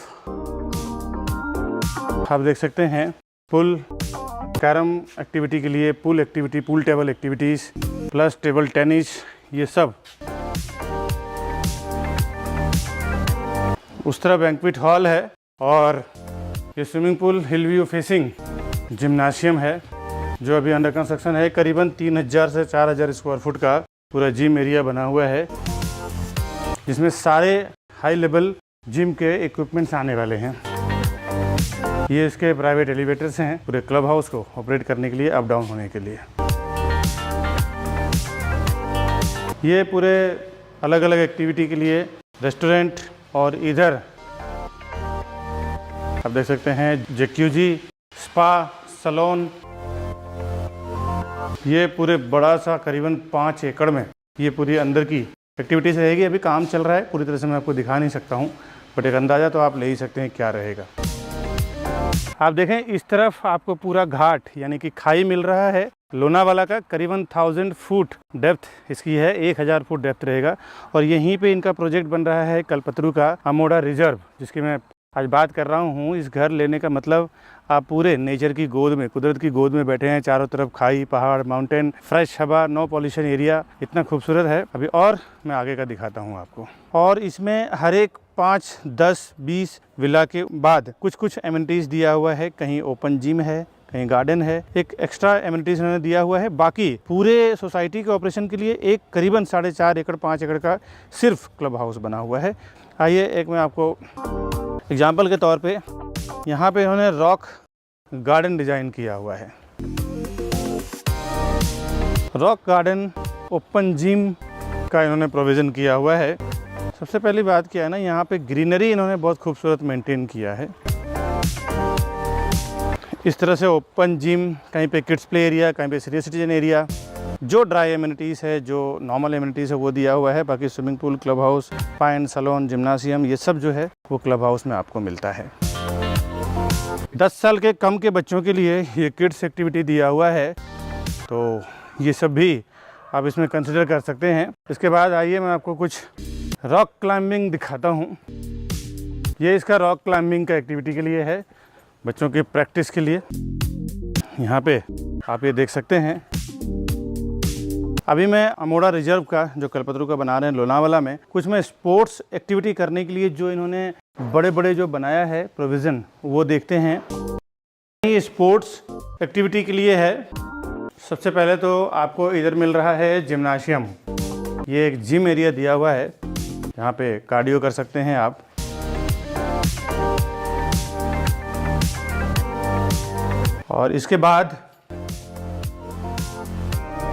आप देख सकते हैं पुल कैरम एक्टिविटी के लिए, pool activity, pool table activities plus table tennis, ये सब। उस तरह बैंक्वेट हॉल है और ये स्विमिंग पूल हिल व्यू फेसिंग जिम्नाशियम है जो अभी अंडर कंस्ट्रक्शन है। करीबन 3000 से 4000 स्क्वायर फुट का पूरा जिम एरिया बना हुआ है जिसमें सारे हाई लेवल जिम के इक्विपमेंट्स आने वाले हैं। ये इसके प्राइवेट एलिवेटर्स हैं पूरे क्लब हाउस को ऑपरेट करने के लिए, अप डाउन होने के लिए। ये पूरे अलग अलग एक्टिविटी के लिए रेस्टोरेंट, और इधर आप देख सकते हैं जैक्यूजी, स्पा, सैलून। ये पूरे बड़ा सा करीबन 5 एकड़ में ये पूरी अंदर की एक्टिविटीज रहेगी। अभी काम चल रहा है, पूरी तरह से मैं आपको दिखा नहीं सकता हूँ, बट एक अंदाज़ा तो आप ले ही सकते हैं क्या रहेगा। आप देखें इस तरफ आपको पूरा घाट यानी कि खाई मिल रहा है लोनावाला का। करीबन 1000 फुट डेप्थ इसकी है, 1000 फुट डेप्थ रहेगा। और यहीं पे इनका प्रोजेक्ट बन रहा है कल्पतरू का अमोड़ा रिजर्व, जिसकी मैं आज बात कर रहा हूँ। इस घर लेने का मतलब आप पूरे नेचर की गोद में, कुदरत की गोद में बैठे हैं। चारों तरफ खाई, पहाड़, माउंटेन, फ्रेश हवा, नो पॉल्यूशन एरिया, इतना खूबसूरत है। अभी और मैं आगे का दिखाता हूँ आपको। और इसमें हर एक 5, 10, 20 विला के बाद कुछ कुछ एमिनिटीज़ दिया हुआ है। कहीं ओपन जिम है, कहीं गार्डन है, एक एक्स्ट्रा एमिनिटीज़ उन्होंने दिया हुआ है। बाकी पूरे सोसाइटी के ऑपरेशन के लिए एक करीबन 4.5 एकड़ 5 एकड़ का सिर्फ क्लब हाउस बना हुआ है। आइए एक मैं आपको एग्जाम्पल के तौर पे, यहाँ पे इन्होंने रॉक गार्डन डिज़ाइन किया हुआ है। रॉक गार्डन, ओपन जिम का इन्होंने प्रोविज़न किया हुआ है। सबसे पहली बात क्या है ना, यहाँ पे ग्रीनरी इन्होंने बहुत खूबसूरत मेंटेन किया है। इस तरह से ओपन जिम, कहीं पे किड्स प्ले एरिया, कहीं पे सीनियर सिटीजन एरिया, जो ड्राई एमिनिटीज़ है, जो नॉर्मल एमिनिटीज़ है वो दिया हुआ है। बाकी swimming pool, club house, spa, salon, gymnasium, ये सब जो है वो क्लब हाउस में आपको मिलता है। 10 साल के कम के बच्चों के लिए ये किड्स एक्टिविटी दिया हुआ है, तो ये सब भी आप इसमें कंसिडर कर सकते हैं। इसके बाद आइए मैं आपको कुछ रॉक क्लाइंबिंग दिखाता हूँ। ये इसका रॉक क्लाइंबिंग का एक्टिविटी के लिए है, बच्चों की प्रैक्टिस के लिए। यहाँ पे आप ये देख सकते हैं। अभी मैं अमोड़ा रिजर्व का जो कल्पतरू का बना रहे हैं लोनावाला में, कुछ में स्पोर्ट्स एक्टिविटी करने के लिए जो इन्होंने बड़े बड़े जो बनाया है प्रोविज़न, वो देखते हैं। ये स्पोर्ट्स एक्टिविटी के लिए है। सबसे पहले तो आपको इधर मिल रहा है जिम्नाशियम। ये एक जिम एरिया दिया हुआ है, यहाँ पे कार्डियो कर सकते हैं आप। और इसके बाद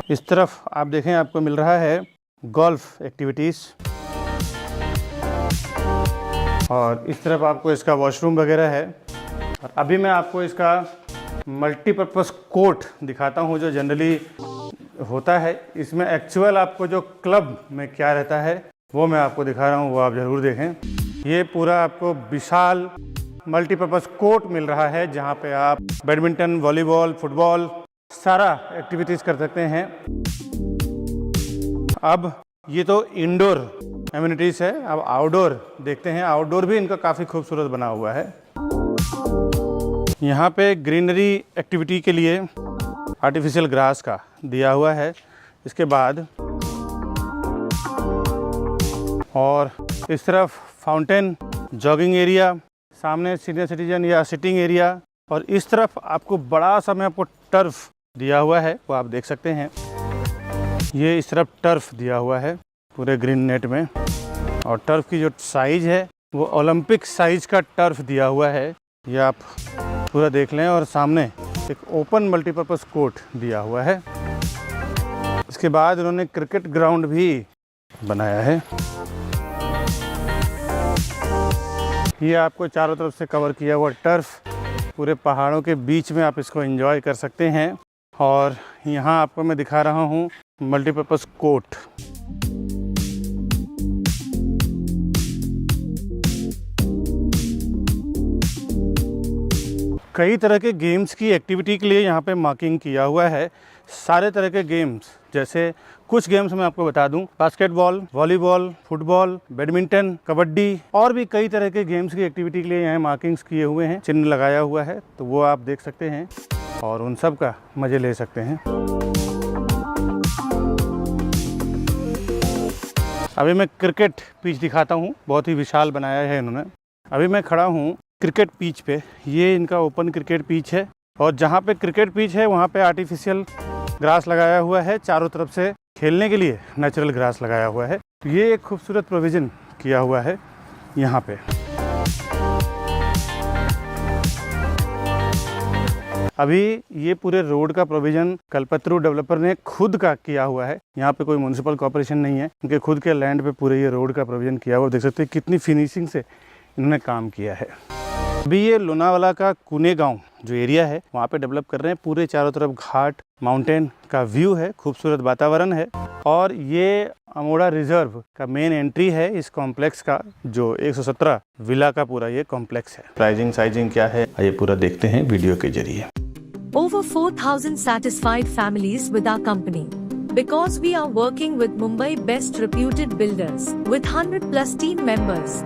इस तरफ आप देखें, आपको मिल रहा है गोल्फ एक्टिविटीज़, और इस तरफ आपको इसका वॉशरूम वगैरह है। और अभी मैं आपको इसका मल्टीपर्पज़ कोर्ट दिखाता हूँ जो जनरली होता है। इसमें एक्चुअल आपको जो क्लब में क्या रहता है वो मैं आपको दिखा रहा हूँ, वो आप ज़रूर देखें। ये पूरा आपको विशाल मल्टीपर्पज़ कोर्ट मिल रहा है जहाँ पे आप बैडमिंटन, वॉलीबॉल, फुटबॉल, सारा एक्टिविटीज़ कर सकते हैं। अब ये तो इंडोर एमिनिटीज़ है, अब आउटडोर देखते हैं। आउटडोर भी इनका काफ़ी खूबसूरत बना हुआ है। यहाँ पे ग्रीनरी एक्टिविटी के लिए आर्टिफिशियल ग्रास का दिया हुआ है। इसके बाद और इस तरफ फाउंटेन, जॉगिंग एरिया, सामने सीनियर सिटीजन या सिटिंग एरिया, और इस तरफ आपको बड़ा सा मैं आपको टर्फ दिया हुआ है, वो आप देख सकते हैं। ये इस तरफ टर्फ दिया हुआ है पूरे ग्रीन नेट में, और टर्फ की जो साइज़ है वो ओलंपिक साइज़ का टर्फ दिया हुआ है। ये आप पूरा देख लें। और सामने एक ओपन मल्टीपर्पज़ कोर्ट दिया हुआ है। इसके बाद उन्होंने क्रिकेट ग्राउंड भी बनाया है। ये आपको चारों तरफ से कवर किया हुआ टर्फ, पूरे पहाड़ों के बीच में आप इसको एंजॉय कर सकते हैं। और यहाँ आपको मैं दिखा रहा हूँ मल्टीपर्पज़ कोर्ट। कई तरह के गेम्स की एक्टिविटी के लिए यहाँ पे मार्किंग किया हुआ है। सारे तरह के गेम्स, जैसे कुछ गेम्स मैं आपको बता दूं, basketball, volleyball, football, badminton, kabaddi और भी कई तरह के गेम्स की एक्टिविटी के लिए यहाँ मार्किंग्स किए हुए हैं, चिन्ह लगाया हुआ है, तो वो आप देख सकते हैं और उन सब का मज़े ले सकते हैं। अभी मैं क्रिकेट पिच दिखाता हूँ, बहुत ही विशाल बनाया है इन्होंने। अभी मैं खड़ा हूँ क्रिकेट पिच पे, ये इनका ओपन क्रिकेट पिच है और जहाँ पे क्रिकेट पिच है वहाँ पे आर्टिफिशियल ग्रास लगाया हुआ है, चारों तरफ से खेलने के लिए नेचुरल ग्रास लगाया हुआ है। ये एक खूबसूरत प्रोविज़न किया हुआ है यहाँ पे। अभी ये पूरे रोड का प्रोविज़न कल्पतरू डेवलपर ने खुद का किया हुआ है, यहाँ पे कोई म्युनिसिपल कॉर्पोरेशन नहीं है, उनके खुद के लैंड पे पूरे ये रोड का प्रोविज़न किया हुआ। देख सकते हैं कितनी फिनिशिंग से इन्होंने काम किया है। अभी ये लोनावाला का कुने गांव जो एरिया है वहाँ पे डेवलप कर रहे हैं, पूरे चारों तरफ घाट माउंटेन का व्यू है, खूबसूरत वातावरण है और ये अमोड़ा रिजर्व का मेन एंट्री है इस कॉम्प्लेक्स का, जो 117 विला का पूरा ये कॉम्प्लेक्स है। प्राइसिंग साइजिंग क्या है ये पूरा देखते हैं वीडियो के जरिए। Over 4,000 satisfied families with our company. Because we are working with Mumbai best reputed builders with 100+ team members.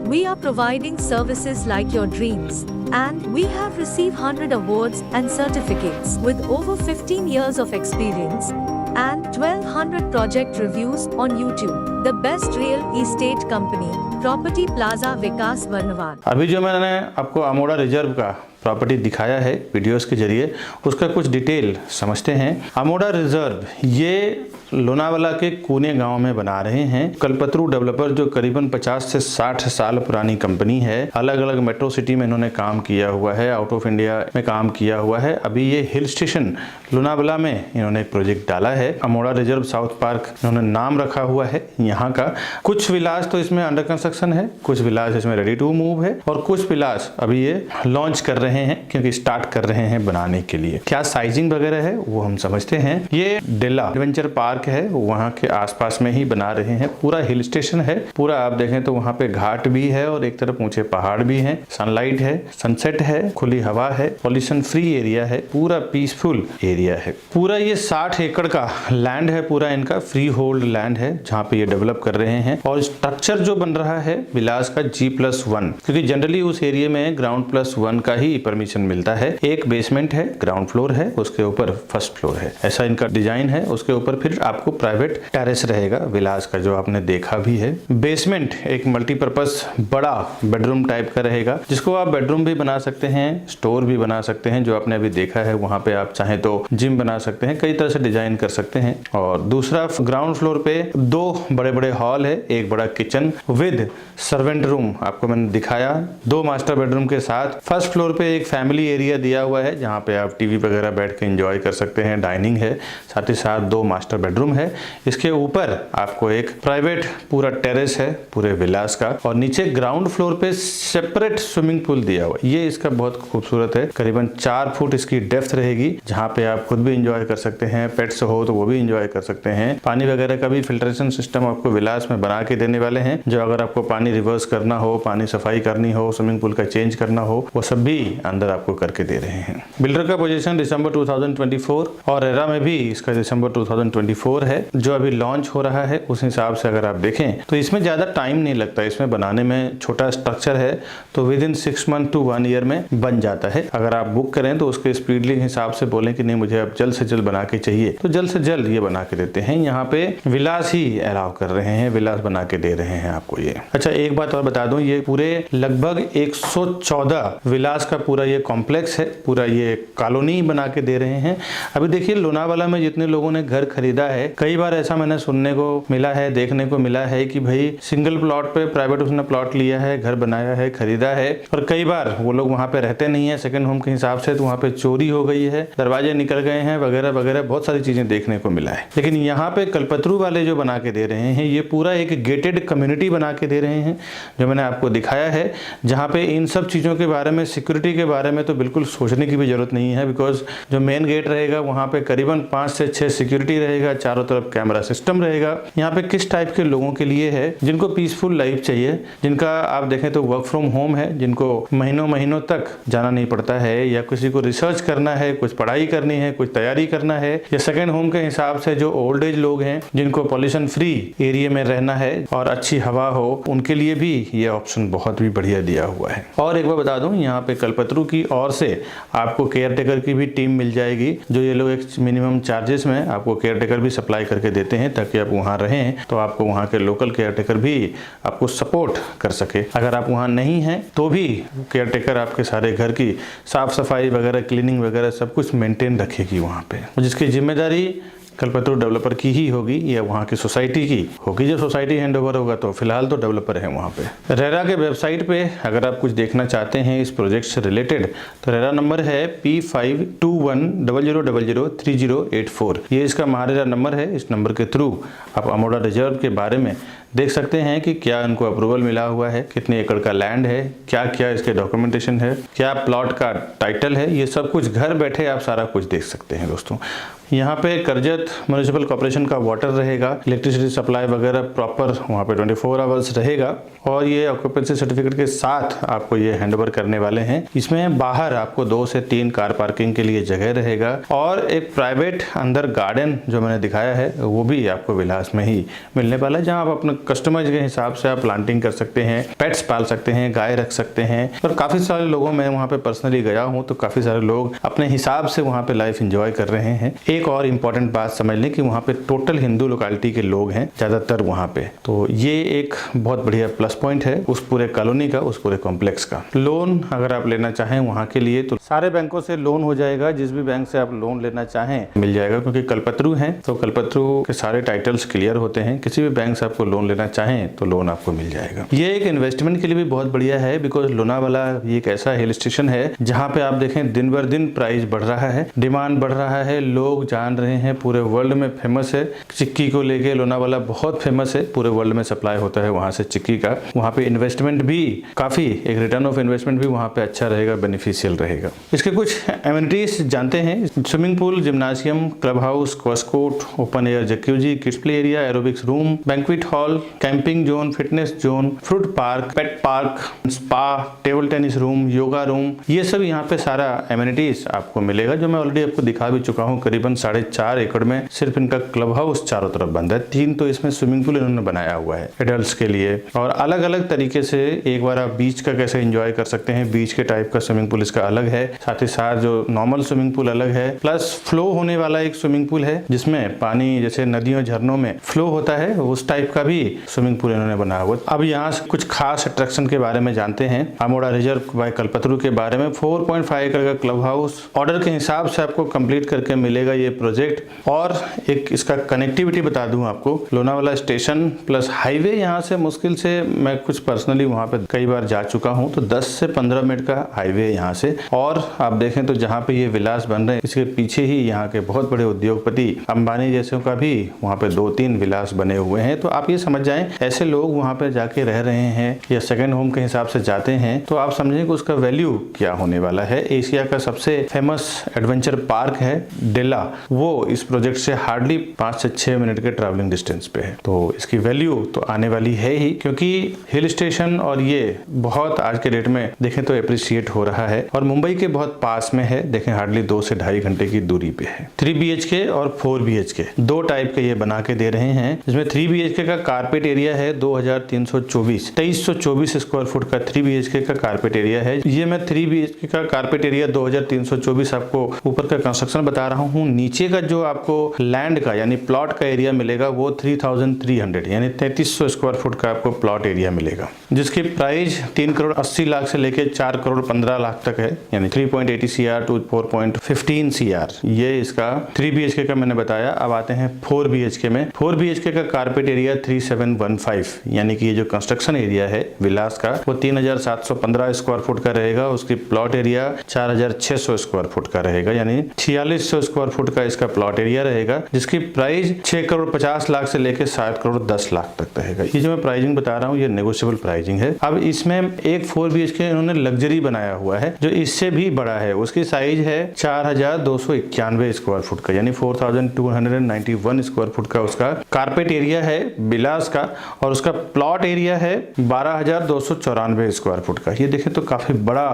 We are providing services like your dreams, and we have received 100 awards and certificates with over 15 years of experience and 1200 project reviews on YouTube. The best real estate company, Property Plaza Vikas Varnawal. अभी जो मैंने आपको अमोड़ा रिजर्व का प्रॉपर्टी दिखाया है वीडियोस के जरिए, उसका कुछ डिटेल समझते हैं। अमोड़ा रिजर्व ये लोनावाला के कुने गांव में बना रहे हैं। कल्पतरू डेवलपर जो करीबन 50 से 60 साल पुरानी कंपनी है, अलग अलग मेट्रो सिटी में इन्होंने काम किया हुआ है, आउट ऑफ इंडिया में काम किया हुआ है। अभी ये हिल स्टेशन लोनावाला में इन्होंने एक प्रोजेक्ट डाला है, अमोड़ा रिजर्व साउथ पार्क इन्होंने नाम रखा हुआ है यहाँ का। कुछ विलास तो इसमें अंडर कंस्ट्रक्शन है, कुछ विलास इसमें रेडी टू मूव है और कुछ विलास अभी ये लॉन्च कर रहे हैं क्योंकि स्टार्ट कर रहे हैं बनाने के लिए। क्या साइजिंग वगैरह है वो हम समझते हैं। ये डेला एडवेंचर पार्क है, वहाँ के आसपास में ही बना रहे हैं। पूरा हिल स्टेशन है, पूरा आप देखें तो वहाँ पे घाट भी है और एक तरफ ऊंचे पहाड़ भी हैं, सनलाइट है, सनसेट है, खुली हवा है, पॉल्यूशन फ्री एरिया है, पूरा पीसफुल एरिया है। पूरा ये 60 एकड़ का लैंड है, पूरा इनका फ्री होल्ड लैंड है जहाँ पे ये डेवलप कर रहे हैं। और स्ट्रक्चर जो बन रहा है विलास का G+1, क्योंकि जनरली उस एरिया में ग्राउंड+1 का ही परमिशन मिलता है। एक बेसमेंट है, ग्राउंड फ्लोर है, उसके ऊपर फर्स्ट फ्लोर है, ऐसा इनका डिजाइन है। उसके ऊपर फिर आपको प्राइवेट टेरेस रहेगा विलास का, जो आपने देखा भी है। बेसमेंट एक मल्टीपर्पस बड़ा बेडरूम टाइप का रहेगा, जिसको आप बेडरूम भी बना सकते हैं, स्टोर भी बना सकते हैं, जो आपने अभी देखा है। वहां पे आप चाहे तो जिम बना सकते हैं, कई तरह से डिजाइन कर सकते हैं। और दूसरा ग्राउंड फ्लोर पे 2 बड़े बड़े हॉल है, एक बड़ा किचन विद सर्वेंट रूम आपको मैंने दिखाया, 2 मास्टर बेडरूम के साथ। फर्स्ट फ्लोर पे एक फैमिली एरिया दिया हुआ है जहाँ पे आप टीवी वगैरह बैठ के एंजॉय कर सकते हैं, डाइनिंग है, साथ ही साथ 2 मास्टर बेडरूम है। इसके ऊपर आपको एक प्राइवेट पूरा टेरेस है पूरे विलास का, और नीचे ग्राउंड फ्लोर पे सेपरेट स्विमिंग पूल दिया हुआ है। ये इसका बहुत खूबसूरत है, करीबन 4 फुट इसकी डेप्थ रहेगी, जहाँ पे आप खुद भी एंजॉय कर सकते हैं, पेट्स हो तो वो भी एंजॉय कर सकते हैं। पानी वगैरह का भी फिल्ट्रेशन सिस्टम आपको विलास में बना के देने वाले हैं, जो अगर आपको पानी रिवर्स करना हो, पानी सफाई करनी हो, स्विमिंग पूल का चेंज करना हो, वो सब भी अंदर आपको करके दे रहे हैं। बिल्डर का पोजीशन दिसंबर 2024 और रेरा में भी इसका दिसंबर 2024 है। जो अभी लॉन्च हो रहा है उस हिसाब से अगर आप देखें तो इसमें ज़्यादा टाइम नहीं लगता, इसमें बनाने में छोटा स्ट्रक्चर है तो within 6 month to 1 year में बन जाता है। अगर आप बुक करें तो उसके स्पीडली हिसाब से बोलें कि नहीं मुझे अब जल्द से जल्द बना के चाहिए तो जल्द से जल्द ये बना के देते हैं। यहाँ पे विलास ही अलाउ कर रहे हैं, विलास बना के दे रहे हैं आपको ये। अच्छा एक बात और बता दूं, ये पूरे लगभग 114 विलास का पूरा ये कॉम्प्लेक्स है, पूरा ये कॉलोनी बना के दे रहे हैं। अभी देखिए लोनावाला में जितने लोगों ने घर खरीदा है, कई बार ऐसा मैंने सुनने को मिला है, देखने को मिला है कि भाई सिंगल प्लॉट पे प्राइवेट उसने प्लॉट लिया है, घर बनाया है, खरीदा है, और कई बार वो लोग वहाँ पे रहते नहीं है सेकंड होम के हिसाब से, तो वहाँ पे चोरी हो गई है, दरवाजे निकल गए हैं वगैरह वगैरह, बहुत सारी चीजें देखने को मिला है। लेकिन यहाँ पे कल्पतरू वाले जो बना के दे रहे हैं, ये पूरा एक गेटेड कम्युनिटी बना के दे रहे हैं, जो मैंने आपको दिखाया है, जहाँ पे इन सब चीजों के बारे में, सिक्योरिटी के बारे में तो बिल्कुल सोचने की भी जरूरत नहीं है, बिकॉज जो मेन गेट रहेगा वहाँ पे करीबन 5 से 6 सिक्योरिटी रहेगा, चारों तरफ कैमरा सिस्टम रहेगा। यहाँ पे किस टाइप के लोगों के लिए है, जिनको पीसफुल लाइफ चाहिए, जिनका आप देखें तो वर्क फ्रॉम होम है, जिनको महीनों महीनों तक जाना नहीं पड़ता है, या किसी को रिसर्च करना है, कुछ पढ़ाई करनी है, कुछ तैयारी करना है, या सेकेंड होम के हिसाब से जो ओल्ड एज लोग हैं, जिनको पॉल्यूशन फ्री एरिया में रहना है और अच्छी हवा हो, उनके लिए भी ये ऑप्शन बहुत भी बढ़िया दिया हुआ है। और एक बार बता दूं, यहाँ पे कल्पतरू की ओर से आपको केयर टेकर की भी टीम मिल जाएगी, जो ये लोग एक मिनिमम चार्जेस में आपको केयर टेकर भी सप्लाई करके देते हैं, ताकि आप वहाँ रहें तो आपको वहाँ के लोकल केयर टेकर भी आपको सपोर्ट कर सके। अगर आप वहाँ नहीं हैं तो भी केयर टेकर आपके सारे घर की साफ सफाई वगैरह, क्लीनिंग वगैरह सब कुछ मेंटेन रखेगी वहाँ पे, जिसकी जिम्मेदारी कल्पतरू डेवलपर की ही होगी या वहाँ की सोसाइटी की होगी। जब सोसाइटी हैंडओवर होगा तो फिलहाल तो डेवलपर है वहाँ पे। रेरा के वेबसाइट पे अगर आप कुछ देखना चाहते हैं इस प्रोजेक्ट से रिलेटेड, तो रेरा नंबर है P5210003084। ये इसका महारेरा नंबर है। इस नंबर के थ्रू आप अमोड़ा रिजर्व के बारे में देख सकते हैं कि क्या इनको अप्रूवल मिला हुआ है, कितने एकड़ का लैंड है, क्या क्या इसके डॉक्यूमेंटेशन है, क्या प्लॉट का टाइटल है, ये सब कुछ घर बैठे आप सारा कुछ देख सकते हैं दोस्तों। यहाँ पे करजत म्युनिसिपल कॉर्पोरेशन का वाटर रहेगा, इलेक्ट्रिसिटी सप्लाई वगैरह प्रॉपर वहाँ पे 24 आवर्स रहेगा, और ये ऑक्यूपेंसी सर्टिफिकेट के साथ आपको ये हैंडओवर करने वाले हैं। इसमें बाहर आपको 2 से 3 कार पार्किंग के लिए जगह रहेगा, और एक प्राइवेट अंदर गार्डन जो मैंने दिखाया है वो भी आपको विलास में ही मिलने वाला है, जहाँ आप अपने कस्टमाइज के हिसाब से आप प्लांटिंग कर सकते हैं, पेट्स पाल सकते हैं, गाय रख सकते हैं। और काफ़ी सारे लोगों में वहाँ पे पर्सनली गया हूँ तो काफ़ी सारे लोग अपने हिसाब से वहाँ पे लाइफ एंजॉय कर रहे हैं। एक और इम्पॉर्टेंट बात समझ लें कि वहाँ पे टोटल हिंदू लोकेलिटी के लोग हैं ज़्यादातर वहाँ पे, तो ये एक बहुत बढ़िया प्लस पॉइंट है उस पूरे कॉलोनी का, उस पूरे कॉम्प्लेक्स का। लोन अगर आप लेना चाहें वहाँ के लिए तो सारे बैंकों से लोन हो जाएगा, जिस भी बैंक से आप लोन लेना चाहें मिल जाएगा, क्योंकि कल्पतरू है तो कल्पतरू के सारे टाइटल्स क्लियर होते हैं। किसी भी बैंक से आपको लोन लेना चाहें तो लोन आपको मिल जाएगा। ये एक इन्वेस्टमेंट के लिए भी बहुत बढ़िया है, बिकॉज लोनावाला ये एक ऐसा हिल स्टेशन है जहाँ पे आप देखें दिन बर दिन प्राइस बढ़ रहा है, डिमांड बढ़ रहा है, लोग जान रहे हैं, पूरे वर्ल्ड में फेमस है। चिक्की को लेके लोनावाला बहुत फेमस है, पूरे वर्ल्ड में सप्लाई होता है वहाँ से चिक्की का। वहाँ पे इन्वेस्टमेंट भी काफी, एक रिटर्न ऑफ इन्वेस्टमेंट भी वहाँ पे अच्छा रहेगा, बेनिफिशियल रहेगा। इसके कुछ एमिनिटीज जानते हैं। Swimming pool, gymnasium, club house, squash court, open air jacuzzi, kids play area, aerobics room, banquet hall, camping zone, fitness zone, fruit park, pet park, spa, table tennis room, yoga room, ये सब यहाँ पे सारा एमिनिटीज आपको मिलेगा, जो मैं ऑलरेडी आपको दिखा भी चुका हूँ। करीबन 4.5 एकड़ में सिर्फ इनका क्लब हाउस चारों तरफ बंद है, 3 तो इसमें स्विमिंग पूल इन्होंने बनाया हुआ है एडल्ट्स के लिए। और अलग अलग तरीके से एक बार आप बीच का कैसे एंजॉय कर सकते हैं, बीच के टाइप का स्विमिंग पूल इसका अलग है, साथ ही साथ जो नॉर्मल स्विमिंग पूल अलग है, प्लस फ्लो होने वाला एक स्विमिंग पूल है जिसमें पानी जैसे नदियों झरनों में फ्लो होता है, उस टाइप का भी स्विमिंग पूल इन्होंने बनाया हुआ। अब यहाँ से कुछ खास अट्रैक्शन के बारे में जानते हैं। अमोड़ा रिजर्व बाय कल्पतरू के बारे में 4.5 एकड़ का क्लब हाउस ऑर्डर के हिसाब से आपको कंप्लीट करके मिलेगा ये प्रोजेक्ट। और एक इसका कनेक्टिविटी बता दूं आपको, लोनावाला स्टेशन प्लस हाईवे, यहाँ से मुश्किल से मैं कुछ पर्सनली वहाँ पे कई बार जा चुका हूँ, तो 10 से 15 मिनट का हाईवे है यहाँ से। और आप देखें तो जहाँ पे ये विलास बन रहे हैं इसके पीछे ही यहाँ के बहुत बड़े उद्योगपति अंबानी जैसे का भी वहाँ पे 2-3 विलास बने हुए हैं। तो आप ये समझ जाएं, ऐसे लोग वहाँ पे जाके रह रहे हैं या सेकेंड होम के हिसाब से जाते हैं, तो आप समझें कि उसका वैल्यू क्या होने वाला है। एशिया का सबसे फेमस एडवेंचर पार्क है डेला, वो इस प्रोजेक्ट से हार्डली 5 से 6 मिनट के ट्रैवलिंग डिस्टेंस पे है, तो इसकी वैल्यू तो आने वाली है ही, क्योंकि हिल स्टेशन और ये बहुत आज के डेट में देखें तो एप्रिशिएट हो रहा है। और मुंबई के बहुत पास में है, देखें हार्डली 2 से 2.5 घंटे की दूरी पे है। 3 BHK और 4 BHK 2 टाइप के ये बना के दे रहे हैं, जिसमें 3 BHK का कारपेट एरिया है 2324 स्क्वायर फुट का 3 BHK का कारपेट एरिया है। ये मैं 3 BHK का कारपेट एरिया 2324 आपको ऊपर का कंस्ट्रक्शन बता रहा हूँ। नीचे का जो आपको लैंड का यानी प्लॉट का एरिया मिलेगा वो 3300 यानी 3300 स्क्वायर फुट का आपको प्लॉट एरिया मिलेगा, जिसकी प्राइस 3 करोड़ 80 लाख से लेके 4 करोड़ 15 लाख तक है, यानी 3.80 CR to 4.15 CR। ये इसका 3 BHK का मैंने बताया। अब आते हैं 4 BHK में। 4 BHK का कारपेट एरिया 370 3715 यानी कि ये जो कंस्ट्रक्शन एरिया है विलास का वो 3715 स्क्वायर फुट का रहेगा। उसकी प्लॉट एरिया 4600 स्क्वायर फुट का रहेगा, यानी 4600 स्क्वायर फुट का इसका प्लॉट एरिया रहेगा, जिसकी प्राइस 6 करोड़ 50 लाख से लेकर 7 करोड़ 10 लाख तक रहेगा। ये जो मैं प्राइसिंग बता रहा हूँ ये नेगोशिएबल प्राइसिंग है। अब इसमें एक 4 BHK इन्होंने लग्जरी बनाया हुआ है जो इससे भी बड़ा है। उसकी साइज है 4291 स्क्वायर फुट का, यानी 4291 स्क्वायर फुट का उसका कारपेट एरिया है विलास का, और उसका प्लॉट एरिया है 12294 स्क्वायर फुट का। ये देखें तो काफी बड़ा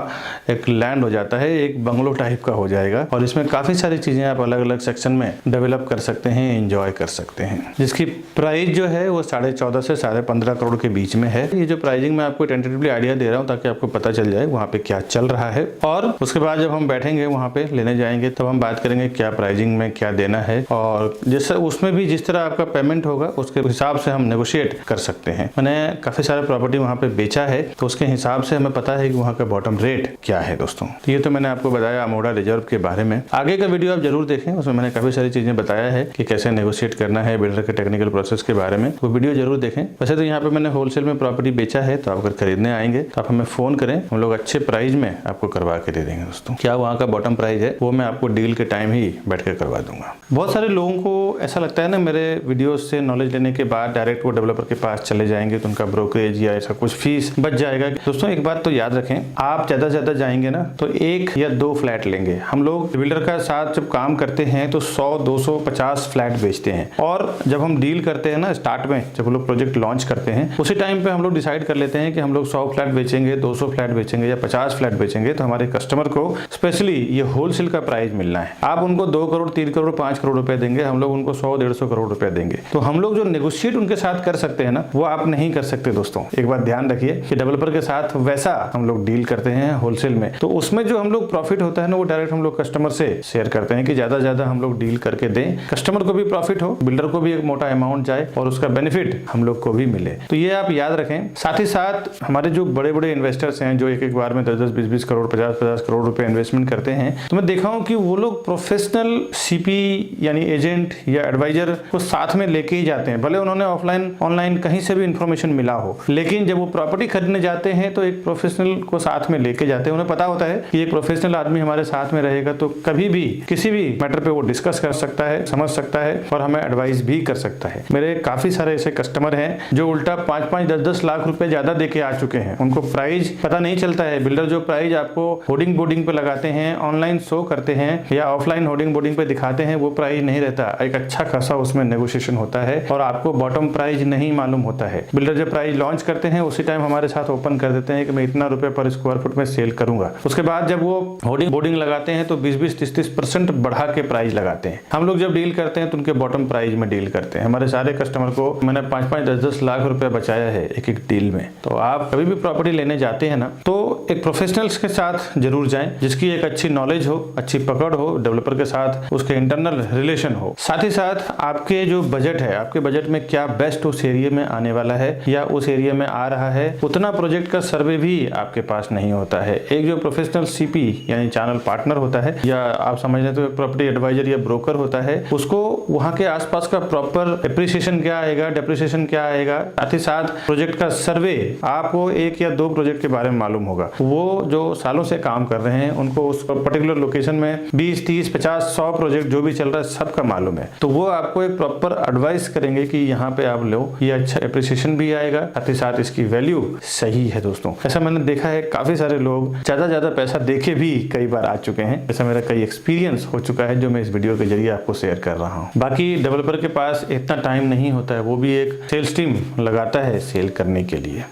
एक लैंड हो जाता है, एक बंगलो टाइप का हो जाएगा, और इसमें काफी सारी चीजें आप अलग अलग सेक्शन में डेवलप कर सकते हैं, एंजॉय कर सकते हैं, जिसकी प्राइस जो है वो 14.5 से 15.5 करोड़ के बीच में है। ये जो प्राइसिंग मैं आपको टेंटेटिवली आइडिया दे रहा हूँ ताकि आपको पता चल जाए वहाँ पे क्या चल रहा है, और उसके बाद जब हम बैठेंगे वहाँ पे लेने जाएंगे तब हम बात करेंगे क्या प्राइसिंग में क्या देना है, और जैसे उसमें भी जिस तरह आपका पेमेंट होगा उसके हिसाब से हम नेगोशिएट कर सकते हैं। मैंने काफी सारे प्रॉपर्टी वहाँ पे बेचा है तो उसके हिसाब से हमें पता है कि वहाँ का बॉटम रेट क्या है दोस्तों। तो ये तो मैंने आपको बताया अमोड़ा रिजर्व के बारे में। आगे का वीडियो आप जरूर देखें, उसमें मैंने काफी सारी चीजें बताया है कि कैसे नेगोशिएट करना है, बिल्डर के टेक्निकल प्रोसेस के बारे में, तो वीडियो जरूर देखें। वैसे तो यहाँ पे मैंने होलसेल में प्रॉपर्टी बेचा है, तो आप अगर खरीदने आएंगे तो आप हमें फोन करें, हम लोग अच्छे प्राइस में आपको करवा के दे देंगे दोस्तों। क्या वहाँ का बॉटम प्राइस है वो मैं आपको डील के टाइम ही बैठ के करवा दूंगा। बहुत सारे लोगों को ऐसा लगता है ना मेरे वीडियो से नॉलेज लेने के बाद डायरेक्ट वो डेवलपर के पास चले जाएंगे तो उनका ब्रोकरेज या ऐसा कुछ फीस बच जाएगा। दोस्तों एक बात तो याद रखें, आप ज्यादा से ज्यादा जाएंगे ना तो 1 या 2 फ्लैट लेंगे। हम लोग बिल्डर का साथ जब काम करते हैं तो 100, 200, 50 फ्लैट बेचते हैं, और जब हम डील करते हैं ना स्टार्ट में, जब हम लोग प्रोजेक्ट लॉन्च करते हैं उसी टाइम पे हम लोग डिसाइड कर लेते हैं कि हम लोग 100 फ्लैट बेचेंगे, 200 फ्लैट बेचेंगे या 50 फ्लैट बेचेंगे, तो हमारे कस्टमर को स्पेशली ये होलसेल का प्राइस मिलना है। आप उनको 2 करोड़ 3 करोड़ 5 करोड़ रुपए देंगे, हम लोग उनको 100-150 करोड़ रुपए देंगे। तो हम लोग जो नेगोशिएट उनके साथ कर सकते हैं ना वो आप नहीं कर सकते दोस्तों। एक बात ध्यान रखिए कि डेवलपर के साथ वैसा हम लोग डील करते हैं होलसेल में, तो उसमें जो हम लोग प्रॉफिट होता है ना वो डायरेक्ट हम लोग कस्टमर से शेयर करते हैं कि ज्यादा ज्यादा हम लोग डील करके दें, कस्टमर को भी प्रॉफिट हो, बिल्डर को भी एक मोटा अमाउंट जाए और उसका बेनिफिट हम लोग को भी मिले। तो ये आप याद रखें। साथ ही साथ हमारे जो बड़े बड़े इन्वेस्टर्स हैं जो एक बार में 10-10, 20-20 करोड़, 50-50 करोड़ रुपए इन्वेस्टमेंट करते हैं, तो मैं देखा हूं कि वो लोग प्रोफेशनल सीपी यानी एजेंट या एडवाइजर को साथ में लेके ही जाते हैं, भले उन्होंने ऑफलाइन ऑनलाइन कहीं से भी इंफॉर्मेशन मिला हो, लेकिन जब वो प्रॉपर्टी खरीदने जाते हैं तो एक प्रोफेशनल को साथ में लेके जाते हैं। उन्हें पता होता है कि एक प्रोफेशनल आदमी हमारे साथ में रहेगा तो कभी भी किसी भी मैटर पे वो डिस्कस कर सकता है, समझ सकता है और हमें एडवाइस भी कर सकता है। मेरे काफी सारे ऐसे कस्टमर हैं जो उल्टा 5-5, 10-10 लाख रुपए ज्यादा देके आ चुके हैं, उनको प्राइस पता नहीं चलता है। बिल्डर जो प्राइस आपको होर्डिंग बोर्डिंग पे लगाते हैं, ऑनलाइन शो करते हैं या ऑफलाइन होर्डिंग बोर्डिंग पे दिखाते हैं, वो प्राइस नहीं रहता। एक अच्छा खासा उसमें नेगोशिएशन होता है और आपको बॉटम प्राइस नहीं मालूम होता है। बिल्डर जब प्राइस लॉन्च करते हैं उसी टाइम हमारे साथ ओपन कर देते हैं कि मैं इतना रुपए पर स्क्वायर फुट में सेल करूंगा। उसके बाद जब वो होर्डिंग बोर्डिंग लगाते हैं तो 20-20, 30-30% बढ़ा के प्राइस लगाते हैं। हम लोग जब डील करते हैं तो उनके बॉटम प्राइस में डील करते हैं। हमारे सारे कस्टमर को मैंने 5-5, 10-10 लाख रुपए बचाया है एक डील में। तो आप कभी भी प्रॉपर्टी लेने जाते हैं ना तो एक प्रोफेशनल्स के साथ जरूर जाएं जिसकी एक अच्छी नॉलेज हो, अच्छी पकड़ हो, डेवलपर के साथ उसके इंटरनल रिलेशन हो। साथ ही साथ आपके जो बजट है, आपके बजट में क्या बेस्ट उस एरिया में आने वाला है या उस एरिया में आ रहा है, उतना प्रोजेक्ट का सर्वे भी आपके पास नहीं होता है। एक जो प्रोफेशनल सीपी यानी चैनल पार्टनर होता है या आप समझ लें तो प्रॉपर्टी एडवाइजर या ब्रोकर होता है, उसको वहां के आसपास का प्रॉपर एप्रिसिएशन क्या आएगा, डेप्रिसिएशन क्या आएगा, साथ ही साथ प्रोजेक्ट का सर्वे आपको 1 या 2 प्रोजेक्ट के बारे में मालूम होगा। वो जो सालों से काम कर रहे हैं उनको उस पर्टिकुलर लोकेशन में 20, 30, 50, 100 प्रोजेक्ट जो भी चल रहा है सबका मालूम है। तो वो आपको एक प्रॉपर एडवाइस करेंगे कि यहाँ पे आप लो, ये अच्छा एप्रिसिएशन भी आएगा, साथ ही साथ इसकी वैल्यू सही है दोस्तों। ऐसा मैंने देखा है, काफी सारे लोग ज्यादा पैसा देके भी कई बार आ चुके हैं। ऐसा मेरा कई एक्सपीरियंस हो चुका है जो मैं इस वीडियो के जरिए आपको शेयर कर रहा हूँ। बाकी डेवलपर के पास इतना टाइम नहीं होता है, वो भी एक सेल्स टीम लगाता है सेल करने के लिए।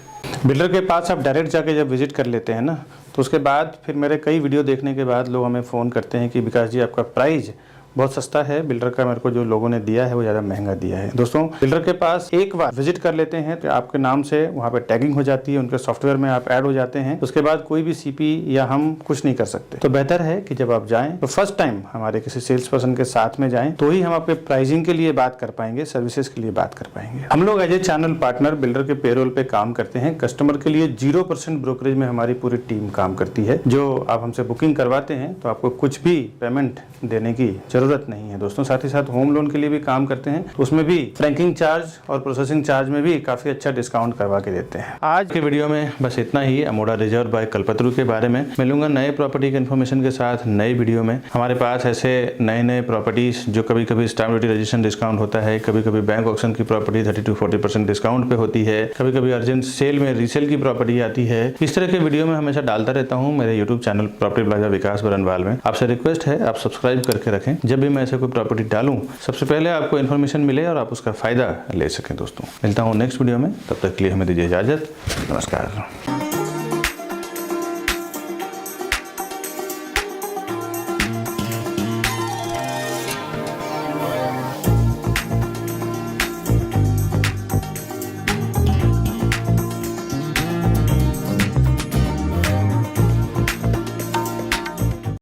बिल्डर के पास आप डायरेक्ट जाके जब विजिट कर लेते हैं ना तो उसके बाद फिर मेरे कई वीडियो देखने के बाद लोग हमें फ़ोन करते हैं कि विकास जी आपका प्राइस बहुत सस्ता है, बिल्डर का मेरे को जो लोगों ने दिया है वो ज़्यादा महंगा दिया है। दोस्तों बिल्डर के पास एक बार विजिट कर लेते हैं तो आपके नाम से वहाँ पे टैगिंग हो जाती है, उनके सॉफ्टवेयर में आप ऐड हो जाते हैं। उसके बाद कोई भी सीपी या हम कुछ नहीं कर सकते। तो बेहतर है कि जब आप जाएं तो फर्स्ट टाइम हमारे किसी सेल्स पर्सन के साथ में जाएं तो ही हम आपके प्राइसिंग के लिए बात कर पाएंगे, सर्विसेज के लिए बात कर पाएंगे। हम लोग as a channel partner builder के पेरोल पे काम करते हैं। कस्टमर के लिए 0% ब्रोकरेज में हमारी पूरी टीम काम करती है। जो आप हमसे बुकिंग करवाते हैं तो आपको कुछ भी पेमेंट देने की जरूरत ज़रूरत नहीं है दोस्तों। साथ ही साथ होम लोन के लिए भी काम करते हैं, उसमें भी फ्रैंकिंग चार्ज और प्रोसेसिंग चार्ज में भी काफ़ी अच्छा डिस्काउंट करवा के देते हैं। आज के वीडियो में बस इतना ही अमोड़ा रिजर्व बाय कल्पतरू के बारे में। मिलूंगा नए प्रॉपर्टी के इन्फॉर्मेशन के साथ नई वीडियो में। हमारे पास ऐसे नए प्रॉपर्टीज जो कभी कभी स्टैम्प ड्यूटी रजिस्ट्रेशन डिस्काउंट होता है, कभी कभी बैंक ऑक्शन की प्रॉपर्टी 30-40% डिस्काउंट पे होती है, कभी कभी अर्जेंट सेल में रीसेल की प्रॉपर्टी आती है। इस तरह के वीडियो में हमेशा डालता रहता हूँ मेरे यूट्यूब चैनल प्रॉपर्टी प्लाजा विकास बरनवाल में। आपसे रिक्वेस्ट है आप सब्सक्राइब करके रखें, जब भी मैं ऐसे कोई प्रॉपर्टी डालूं सबसे पहले आपको इन्फॉर्मेशन मिले और आप उसका फायदा ले सकें दोस्तों। मिलता हूँ नेक्स्ट वीडियो में, तब तक के लिए हमें दीजिए इजाजत। नमस्कार।